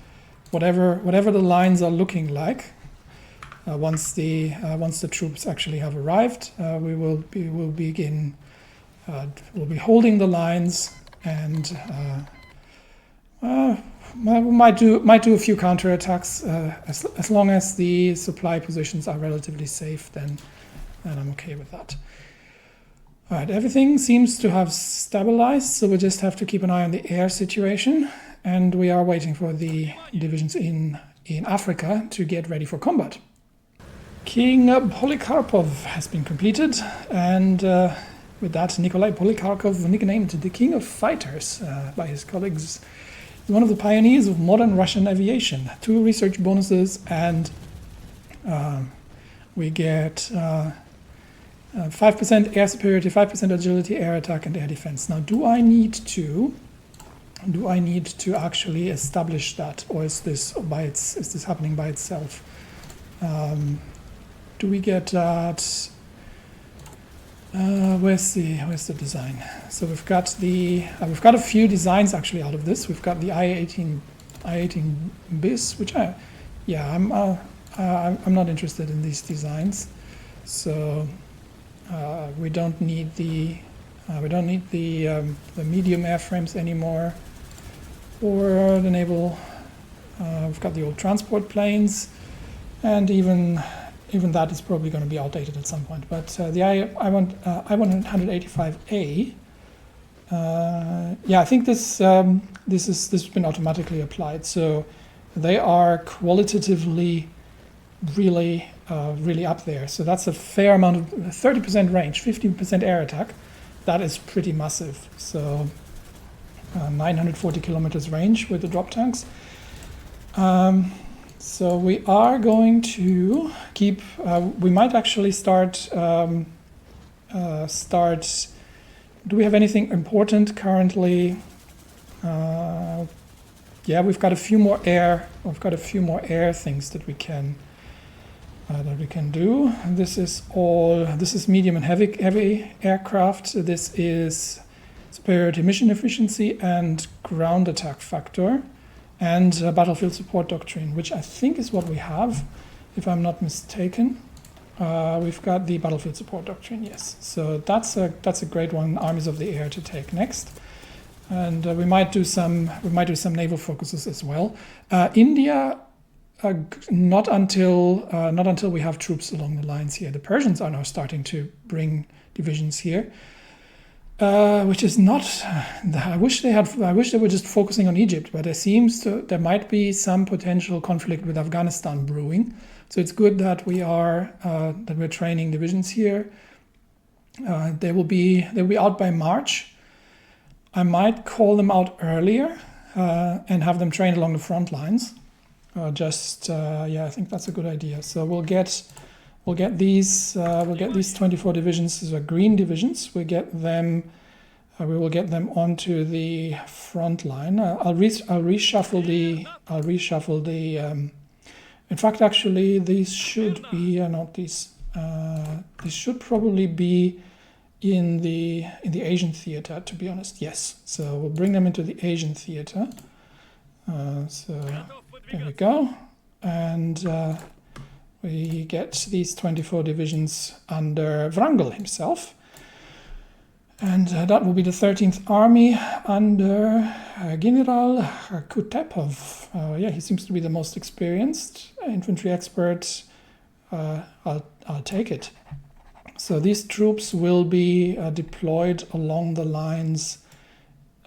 whatever the lines are looking like, once the troops actually have arrived, we'll be holding the lines, and might do a few counterattacks as long as the supply positions are relatively safe. Then I'm okay with that. All right, everything seems to have stabilized, so we just have to keep an eye on the air situation, and we are waiting for the divisions in Africa to get ready for combat. King Polikarpov has been completed, and with that, Nikolai Polikarpov, nicknamed the King of Fighters by his colleagues, one of the pioneers of modern Russian aviation. 2 research bonuses, and we get 5% air superiority, 5% agility, air attack, and air defense. Now, do I need to actually establish that, or is this happening by itself? Do we get that? Where's the design? So we've got a few designs actually out of this. We've got the I-18 bis, which I'm not interested in these designs. So we don't need the medium airframes anymore, or the naval. We've got the old transport planes, and even that is probably going to be outdated at some point. But the I-185A, I think this has been automatically applied. So they are qualitatively really up there. So that's a fair amount of 30% range, 15% air attack. That is pretty massive. So 940 kilometers range with the drop tanks. So we are going to keep. We might actually start. Do we have anything important currently? We've got a few more air. We've got a few more air things that we can do. This is medium and heavy aircraft. This is superiority mission efficiency and ground attack factor, and battlefield support doctrine, which I think is what we have, if I'm not mistaken. We've got the battlefield support doctrine, yes. So that's a great one, armies of the air, to take next. And we might do some naval focuses as well. India, not until we have troops along the lines here. The Persians are now starting to bring divisions here, which is not. I wish they were just focusing on Egypt, but there might be some potential conflict with Afghanistan brewing. So it's good that we're training divisions here. They will be out by March. I might call them out earlier. and have them trained along the front lines. Yeah, I think that's a good idea. So we'll get these 24 divisions, these are green divisions. We will get them onto the front line. I'll reshuffle the. In fact, actually, these should be not these. These should probably be in the Asian theater, to be honest. Yes, so we'll bring them into the Asian theater. So there we go, and we get these 24 divisions under Wrangel himself, and that will be the 13th Army under General Kutepov. Yeah, he seems to be the most experienced infantry expert. I'll take it. So these troops will be deployed along the lines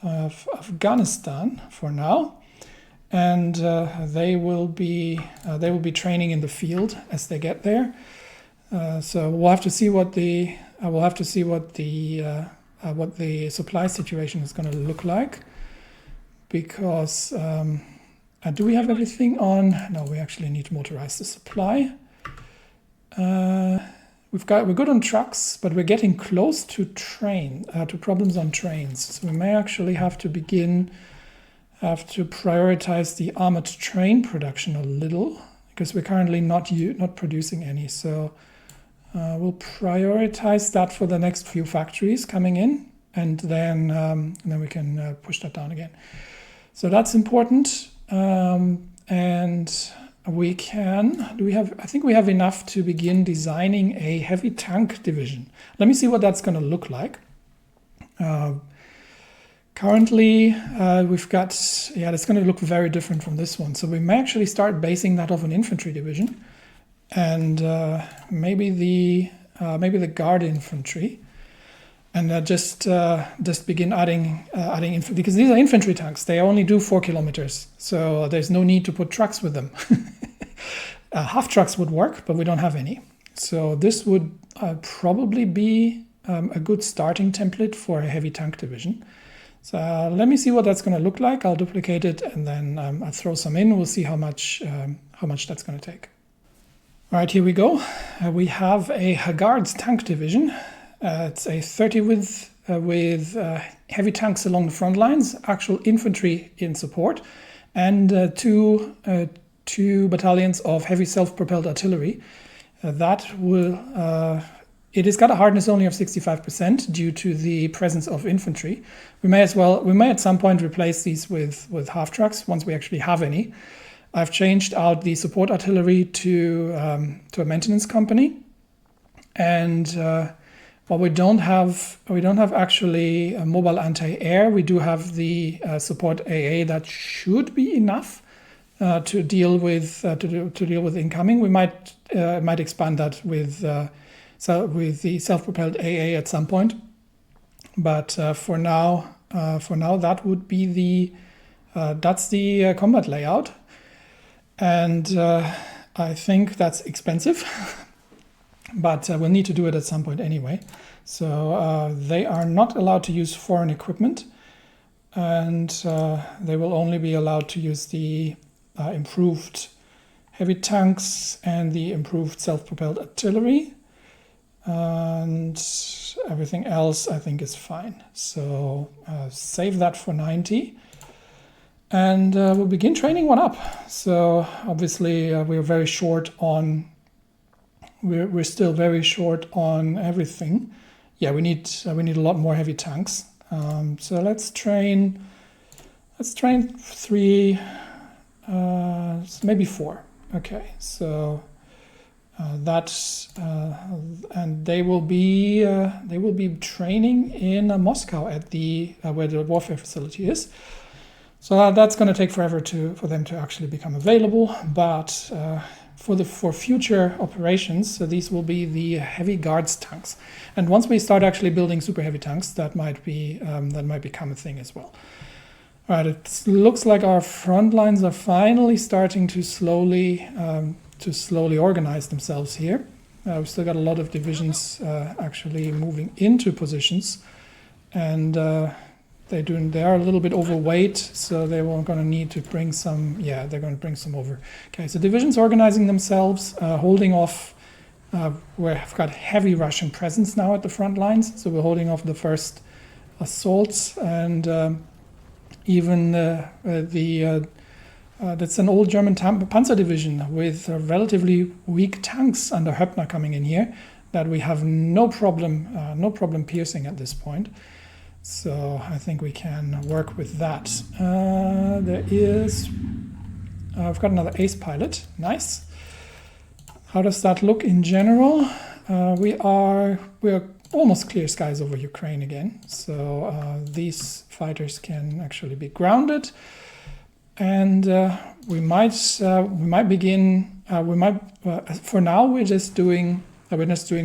of Afghanistan for now, and they will be training in the field as they get there. So we'll have to see what the supply situation is going to look like, because do we have everything on? No, we actually need to motorize the supply. We're good on trucks, but we're getting close to problems on trains. So we may actually have to prioritize the armored train production a little, because we're currently not producing any. So we'll prioritize that for the next few factories coming in, and then we can push that down again. So that's important, and we can. I think we have enough to begin designing a heavy tank division. Let me see what that's going to look like. Currently, we've got, it's going to look very different from this one. So we may actually start basing that off an infantry division, and maybe the guard infantry, and just begin adding infantry, because these are infantry tanks. They only do 4 kilometers, so there's no need to put trucks with them. Half trucks would work, but we don't have any. So this would probably be a good starting template for a heavy tank division. So let me see what that's going to look like. I'll duplicate it, and then I'll throw some in. We'll see how much that's going to take. All right, here we go. We have a Guards tank division. It's a 30 with heavy tanks along the front lines, actual infantry in support, and two battalions of heavy self-propelled artillery. It has got a hardness only of 65% due to the presence of infantry. We may at some point replace these with half trucks once we actually have any. I've changed out the support artillery to a maintenance company, and while we don't have actually a mobile anti-air, we do have the support AA that should be enough to deal with incoming. We might expand that with the self-propelled AA at some point, but for now that would be that's the combat layout, and I think that's expensive, but we'll need to do it at some point anyway. So they are not allowed to use foreign equipment, and they will only be allowed to use the improved heavy tanks and the improved self-propelled artillery. And everything else I think is fine. So save that for 90, and we'll begin training one up. So obviously we're very short on. We're still very short on everything. Yeah, we need a lot more heavy tanks. So let's train 3, maybe 4. Okay, so. And they will be training in Moscow at the where the warfare facility is. So that's going to take forever for them to actually become available. But for future operations, so these will be the heavy guards tanks. And once we start actually building super heavy tanks, that might become a thing as well. All right, it looks like our front lines are finally starting to slowly organize themselves here. We've still got a lot of divisions actually moving into positions, and They are a little bit overweight, so they were going to need to bring some. Yeah, they're going to bring some over. Okay, so divisions organizing themselves, holding off. We've got heavy Russian presence now at the front lines, so we're holding off the first assaults, and even that's an old German panzer division with relatively weak tanks under Höppner coming in here that we have no problem piercing at this point. So I think we can work with that. I've got another ace pilot. Nice. How does that look in general? We are almost clear skies over Ukraine again. So these fighters can actually be grounded, and we might begin. For now we're just doing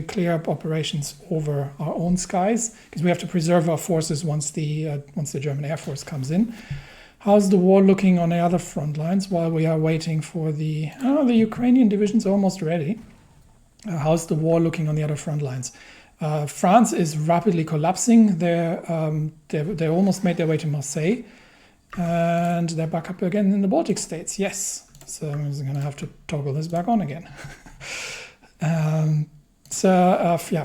clear up operations over our own skies, because we have to preserve our forces once the German Air Force comes in. How's the war looking on the other front lines while we are waiting for the Ukrainian division's almost ready? How's the war looking on the other front lines? France is rapidly collapsing. They almost made their way to Marseille, and they're back up again in the Baltic states. Yes, so I'm just going to have to toggle this back on again.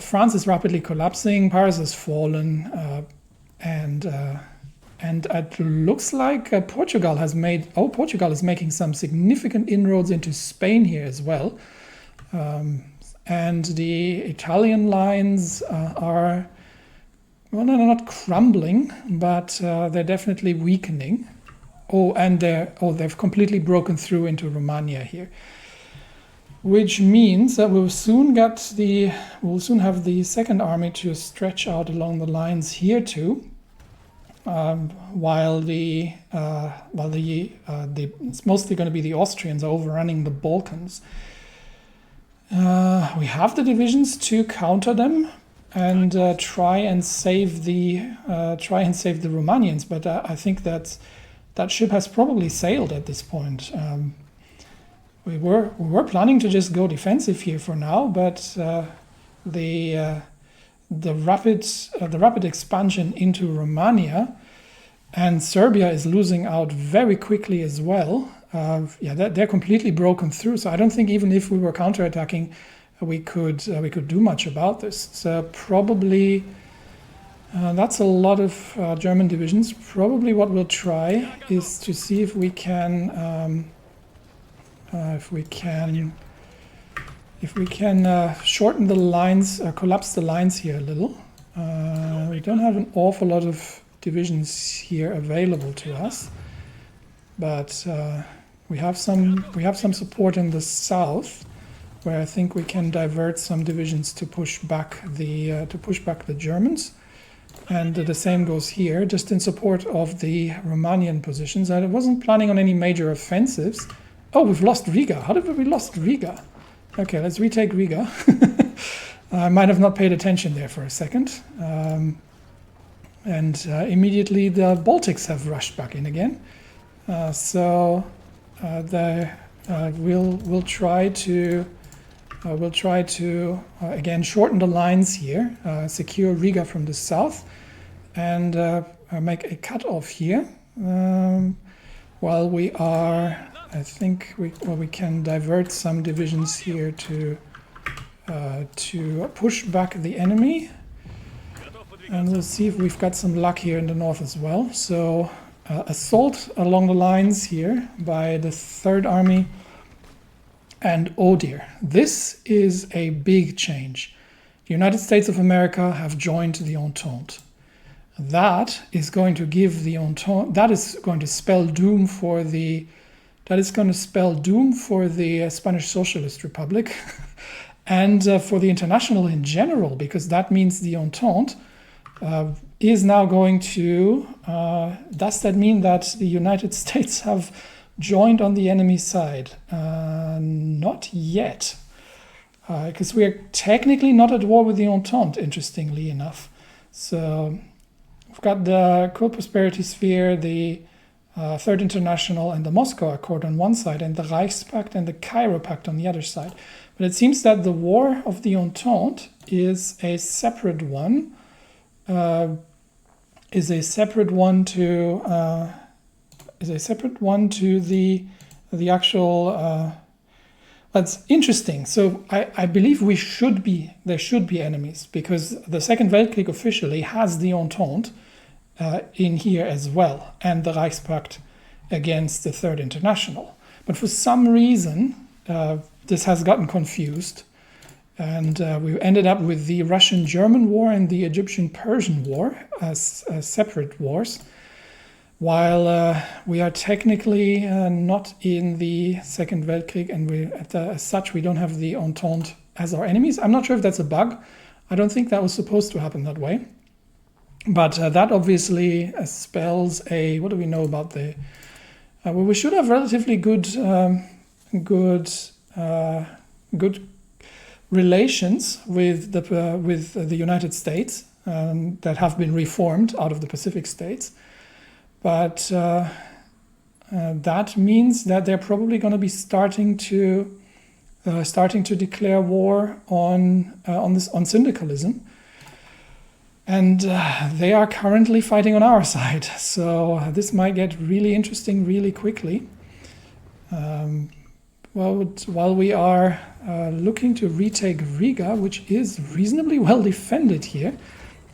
France is rapidly collapsing. Paris has fallen, and it looks like Portugal is making some significant inroads into Spain here as well. And the Italian lines are, well, they're not crumbling, but they're definitely weakening. They've completely broken through into Romania here, which means that we'll soon have the Second Army to stretch out along the lines here too, while it's mostly going to be the Austrians overrunning the Balkans. We have the divisions to counter them and try and save the Romanians, but I think that ship has probably sailed at this point. We were planning to just go defensive here for now, but the rapid expansion into Romania, and Serbia is losing out very quickly as well. They're completely broken through. So I don't think even if we were counterattacking, we could do much about this. So probably that's a lot of German divisions. Probably what we'll try is to see if we can shorten the lines, collapse the lines here a little. We don't have an awful lot of divisions here available to us, but we have some support in the south, where I think we can divert some divisions to push back the Germans, and the same goes here, just in support of the Romanian positions. I wasn't planning on any major offensives. Oh, we've lost Riga. How did we lost Riga? Okay, let's retake Riga. I might have not paid attention there for a second. And immediately the Baltics have rushed back in again. We'll try to again shorten the lines here, secure Riga from the south, and make a cutoff here. While we are, I think we can divert some divisions here to push back the enemy, and we'll see if we've got some luck here in the north as well. So assault along the lines here by the Third Army, and oh dear, this is a big change. The United States of America have joined the Entente. That is going to give the Entente, that is going to spell doom for the Spanish Socialist Republic and for the International in general, because that means the Entente is now going to, does that mean that the United States have joined on the enemy side? Not yet, because we are technically not at war with the Entente, interestingly enough. So we've got the Co-Prosperity Sphere, the Third International and the Moscow Accord on one side, and the Reichspakt and the Cairo Pact on the other side. But it seems that the War of the Entente is a separate one, is a separate one to the actual. That's interesting. So I believe there should be enemies, because the Second Weltkrieg officially has the Entente in here as well, and the Reichspakt against the Third International. But for some reason, this has gotten confused, and we ended up with the Russian-German War and the Egyptian-Persian War as separate wars, while we are technically not in the Second Weltkrieg, and as such we don't have the Entente as our enemies. I'm not sure if that's a bug. I don't think that was supposed to happen that way. But that obviously spells a... What do we know about the... well, we should have relatively good relations with the United States that have been reformed out of the Pacific states. But that means that they're probably going to be starting to declare war on syndicalism, and they are currently fighting on our side. So this might get really interesting really quickly. While we are looking to retake Riga, which is reasonably well defended here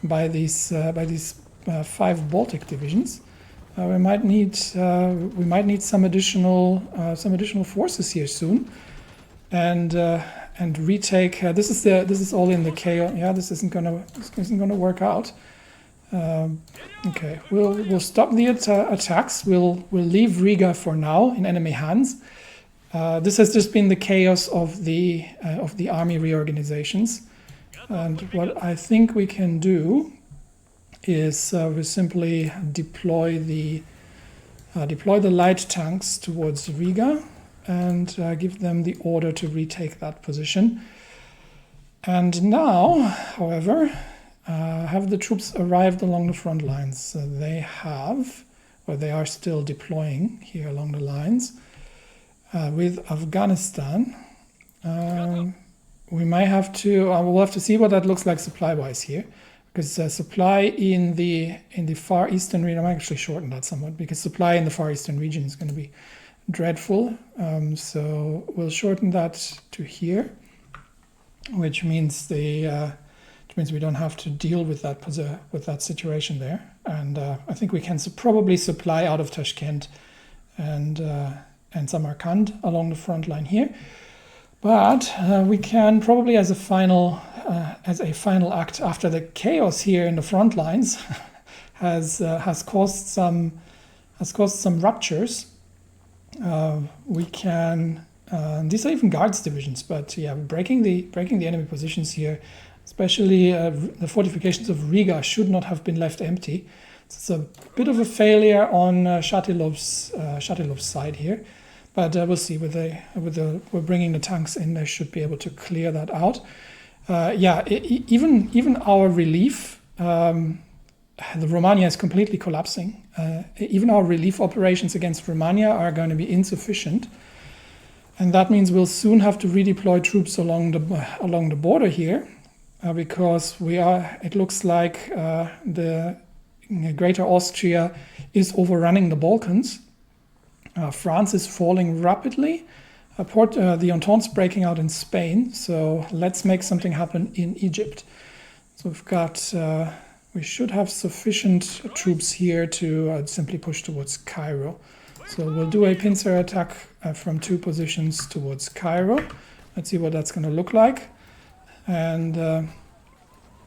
by these 5 Baltic divisions. We might need some additional forces here soon, and retake. This is all in the chaos. Yeah, this isn't gonna work out. Okay, we'll stop the attacks. We'll leave Riga for now in enemy hands. This has just been the chaos of the army reorganizations, and what I think we can do is we simply deploy the light tanks towards Riga and give them the order to retake that position. And now, however, have the troops arrived along the front lines? They have, or they are still deploying here along the lines. With Afghanistan, we might have to. We'll have to see what that looks like supply-wise here. Because supply in the Far Eastern region, I might actually shorten that somewhat, because supply in the Far Eastern region is going to be dreadful. So we'll shorten that to here, which means we don't have to deal with that situation there. And I think we can probably supply out of Tashkent and Samarkand along the front line here. But we can probably, as a final act, after the chaos here in the front lines has caused some ruptures, we can. These are even guards divisions, but yeah, breaking the enemy positions here, especially the fortifications of Riga, should not have been left empty. It's a bit of a failure on Shatilov's side here. But we'll see. We're bringing the tanks in. They should be able to clear that out. Even our relief, the Romania is completely collapsing. Even our relief operations against Romania are going to be insufficient, and that means we'll soon have to redeploy troops along the border here, because it looks like the Greater Austria is overrunning the Balkans. France is falling rapidly. The Entente's breaking out in Spain, so let's make something happen in Egypt. So we should have sufficient troops here to simply push towards Cairo. So we'll do a pincer attack from 2 positions towards Cairo. Let's see what that's going to look like. And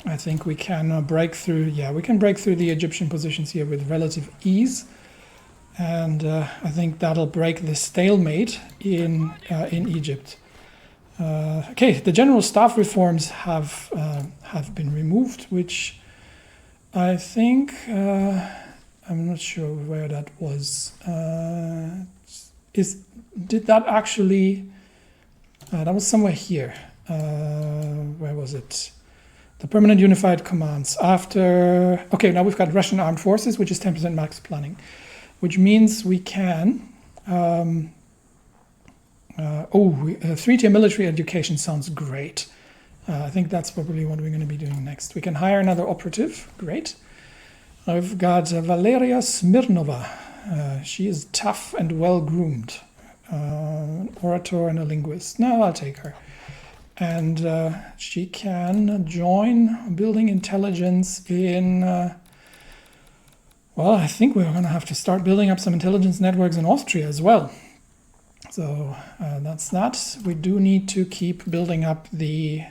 I think we can break through. Yeah, we can break through the Egyptian positions here with relative ease. And I think that'll break the stalemate in Egypt. Okay, the general staff reforms have been removed, which I think I'm not sure where that was. Did that actually? That was somewhere here. Where was it? The permanent unified commands. Okay, now we've got Russian armed forces, which is 10% max planning. Which means we can, 3-tier military education sounds great. I think that's probably what we're going to be doing next. We can hire another operative, great. I've got Valeria Smirnova. She is tough and well-groomed. An orator and a linguist. No, I'll take her. And she can join building intelligence in... well, I think we're going to have to start building up some intelligence networks in Austria as well. So that's that. We do need to keep building up the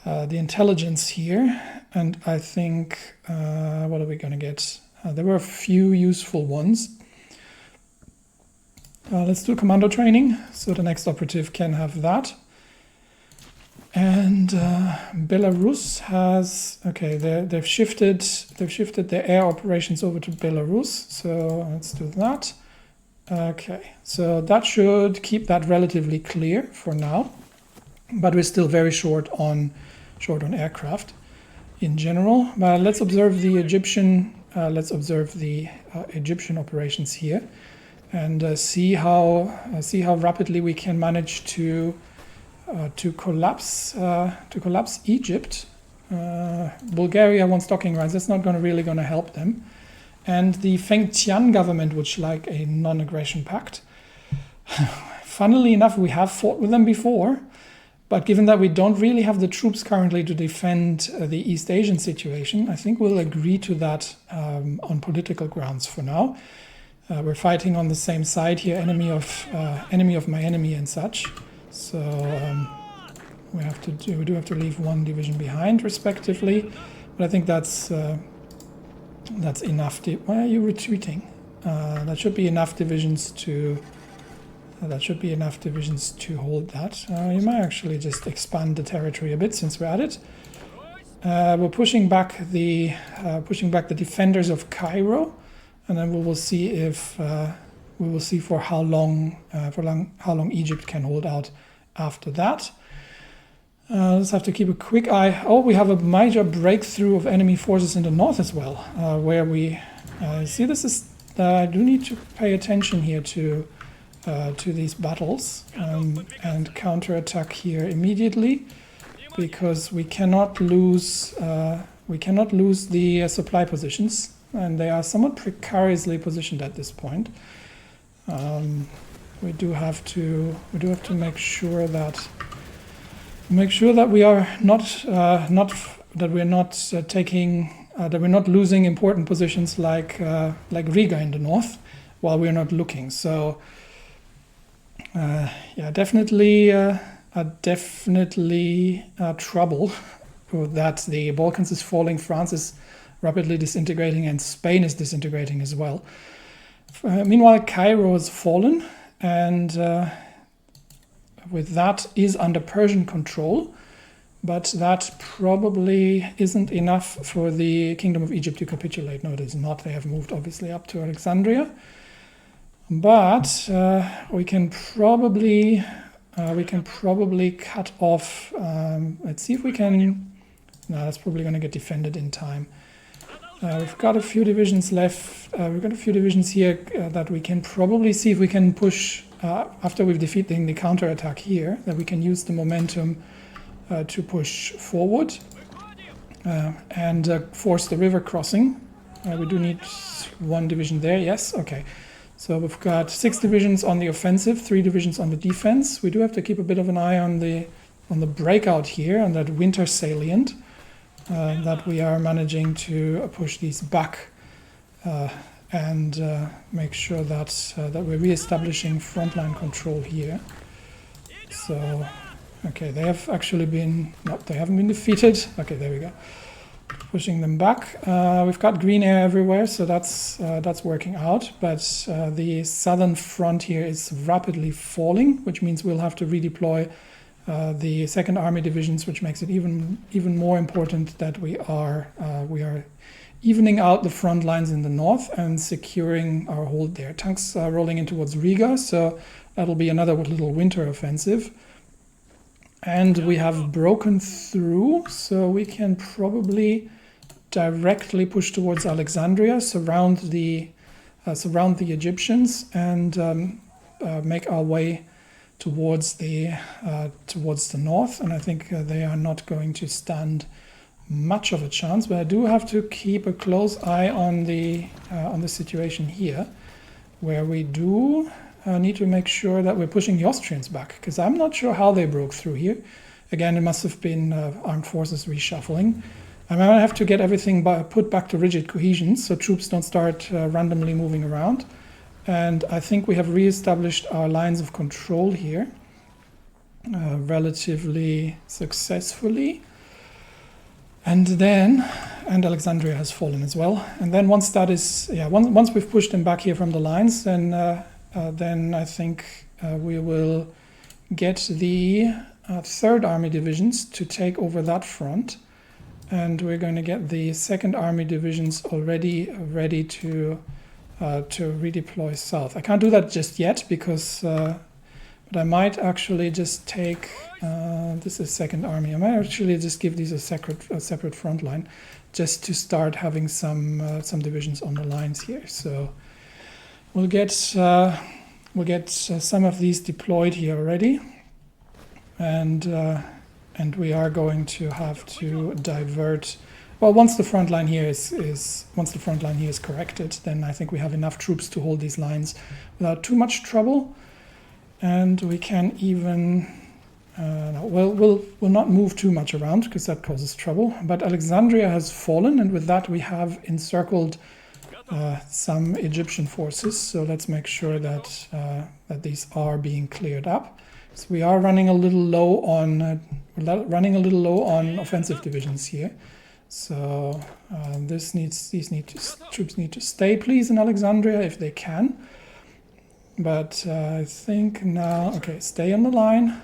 intelligence here, and I think what are we going to get? There were a few useful ones. Let's do commando training, so the next operative can have that. And Belarus has they've shifted their air operations over to Belarus, so let's do that. Okay, so that should keep that relatively clear for now, but we're still very short on aircraft in general. But let's observe the Egyptian operations here, and see how rapidly we can manage to collapse Egypt. Bulgaria wants docking rights. That's not really going to help them. And the Feng Tian government would like a non-aggression pact. Funnily enough, we have fought with them before, but given that we don't really have the troops currently to defend the East Asian situation, I think we'll agree to that on political grounds for now. We're fighting on the same side here, enemy of my enemy and such. So we do have to leave one division behind, respectively. But I think that's enough. Why are you retreating? That should be enough divisions to. That should be enough divisions to hold that. You might actually just expand the territory a bit since we're at it. We're pushing back the defenders of Cairo, and then we will see if for how long Egypt can hold out after that. Let's have to keep a quick eye. Oh, we have a major breakthrough of enemy forces in the north as well, where we see this is. I do need to pay attention here to these battles and counterattack here immediately, because we cannot lose the supply positions, and they are somewhat precariously positioned at this point. We do have to make sure that we are that we're not losing important positions like Riga in the north while we're not looking. So definitely trouble that the Balkans is falling, France is rapidly disintegrating, and Spain is disintegrating as well. Meanwhile, Cairo has fallen, and with that is under Persian control, but that probably isn't enough for the Kingdom of Egypt to capitulate. No, it is not. They have moved obviously up to Alexandria, but we can probably cut off. Let's see if we can. No, that's probably going to get defended in time. We've got a few divisions left. We've got a few divisions here that we can probably see if we can push after we've defeated the counterattack here, that we can use the momentum to push forward and force the river crossing. We do need one division there. Yes, okay. So we've got 6 divisions on the offensive, 3 divisions on the defense. We do have to keep a bit of an eye on the breakout here, on that winter salient. That we are managing to push these back and make sure that we're re-establishing frontline control here. So, okay, they have actually been, no, they haven't been defeated. Okay, there we go. Pushing them back. We've got green air everywhere, so that's working out. But the southern front here is rapidly falling, which means we'll have to redeploy the Second Army divisions, which makes it even more important that we are evening out the front lines in the north and securing our hold there. Tanks are rolling in towards Riga, so that'll be another little winter offensive. And we have broken through, so we can probably directly push towards Alexandria, surround the Egyptians, and make our way towards the north. And I think they are not going to stand much of a chance, but I do have to keep a close eye on the situation here, where we do need to make sure that we're pushing the Austrians back, because I'm not sure how they broke through here. Again, it must have been armed forces reshuffling. I might have to get everything put back to rigid cohesion so troops don't start randomly moving around. And I think we have re-established our lines of control here relatively successfully. And Alexandria has fallen as well. And then once that is, once we've pushed them back here from the lines, then I think we will get the Third Army divisions to take over that front. And we're going to get the Second Army divisions already ready to redeploy south. I can't do that just yet because, but I might actually just take, this is Second Army, I might actually just give these a separate front line just to start having some divisions on the lines here. So we'll get some of these deployed here already, and we are going to have to divert. Well, once the front line here is corrected, then I think we have enough troops to hold these lines without too much trouble, and we can even we'll not move too much around because that causes trouble. But Alexandria has fallen, and with that we have encircled some Egyptian forces. So let's make sure that these are being cleared up. So we are running a little low on offensive divisions here. So troops need to stay, please, in Alexandria if they can. But I think now, okay, stay on the line.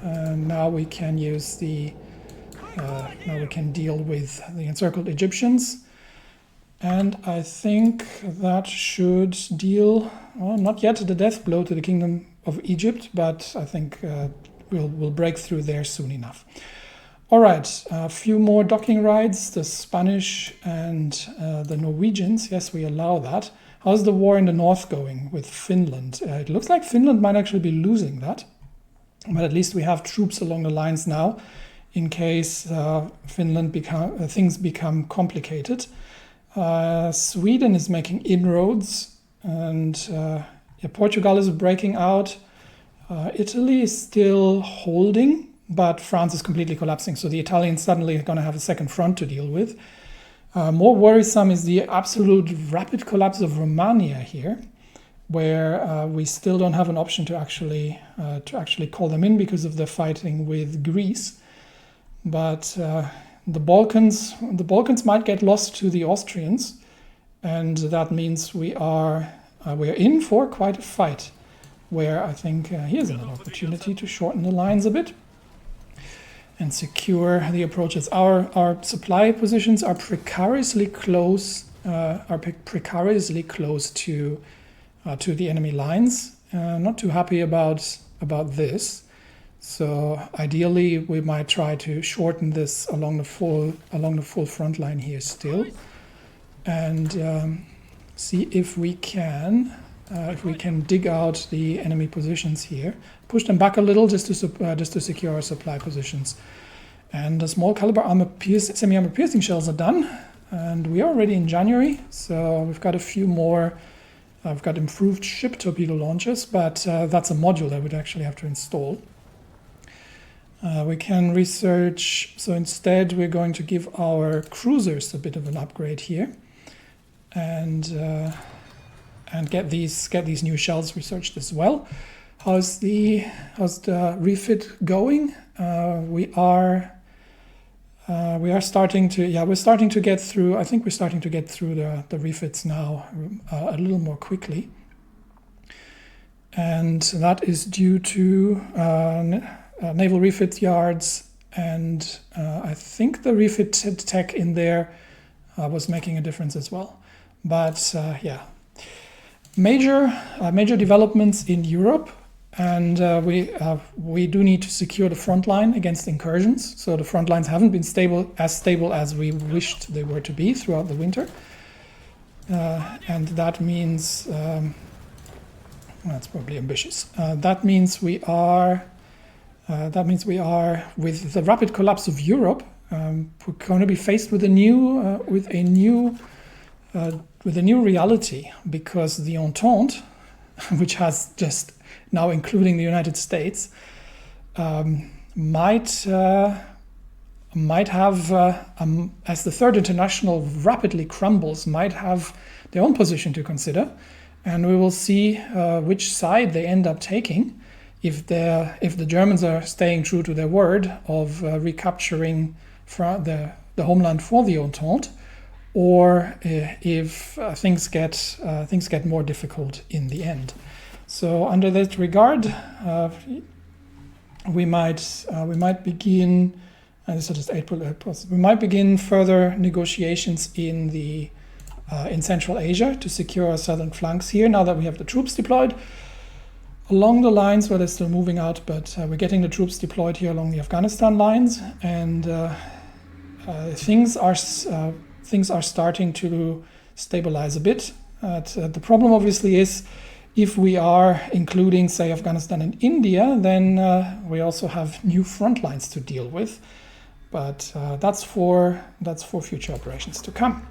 Now we can use now we can deal with the encircled Egyptians. And I think that should deal, well, not yet the death blow to the Kingdom of Egypt, but I think we'll break through there soon enough. All right, a few more docking rides, the Spanish and the Norwegians. Yes, we allow that. How's the war in the north going with Finland? It looks like Finland might actually be losing that, but at least we have troops along the lines now in case things become complicated. Sweden is making inroads, and Portugal is breaking out. Italy is still holding, but France is completely collapsing. So the Italians suddenly are going to have a second front to deal with. More worrisome is the absolute rapid collapse of Romania here, where we still don't have an option to actually call them in because of the fighting with Greece. But the Balkans might get lost to the Austrians, and that means we are in for quite a fight. Where I think here's another opportunity to shorten the lines a bit and secure the approaches. Our supply positions are precariously close to the enemy lines. Not too happy about this. So ideally, we might try to shorten this along the full front line here still, and see if we can dig out the enemy positions here, push them back a little just to secure our supply positions. And the small caliber semi-armor piercing shells are done, and we are already in January, so we've got a few more. I've got improved ship torpedo launchers, but that's a module that we'd actually have to install. We can research, so instead we're going to give our cruisers a bit of an upgrade here, and get these new shells researched as well. How's the refit going? We are starting to get through. I think we're starting to get through the refits now a little more quickly, and that is due to naval refit yards, and I think the refit tech in there was making a difference as well. But major developments in Europe, and we do need to secure the front line against incursions. So the front lines haven't been stable as we wished they were to be throughout the winter, and that means that's probably ambitious. That means we are with the rapid collapse of Europe we're going to be faced with a new reality, because the Entente, which has just now including the United States, might have, as the Third International rapidly crumbles, might have their own position to consider, and we will see which side they end up taking. If the Germans are staying true to their word of recapturing the homeland for the Entente, or if things get more difficult in the end. So under that regard, we might begin. This is just April. We might begin further negotiations in Central Asia to secure our southern flanks here. Now that we have the troops deployed along the lines where they're still moving out, but we're getting the troops deployed here along the Afghanistan lines, and things are starting to stabilize a bit. The problem obviously is, if we are including, say, Afghanistan and India, then we also have new front lines to deal with. But that's for future operations to come.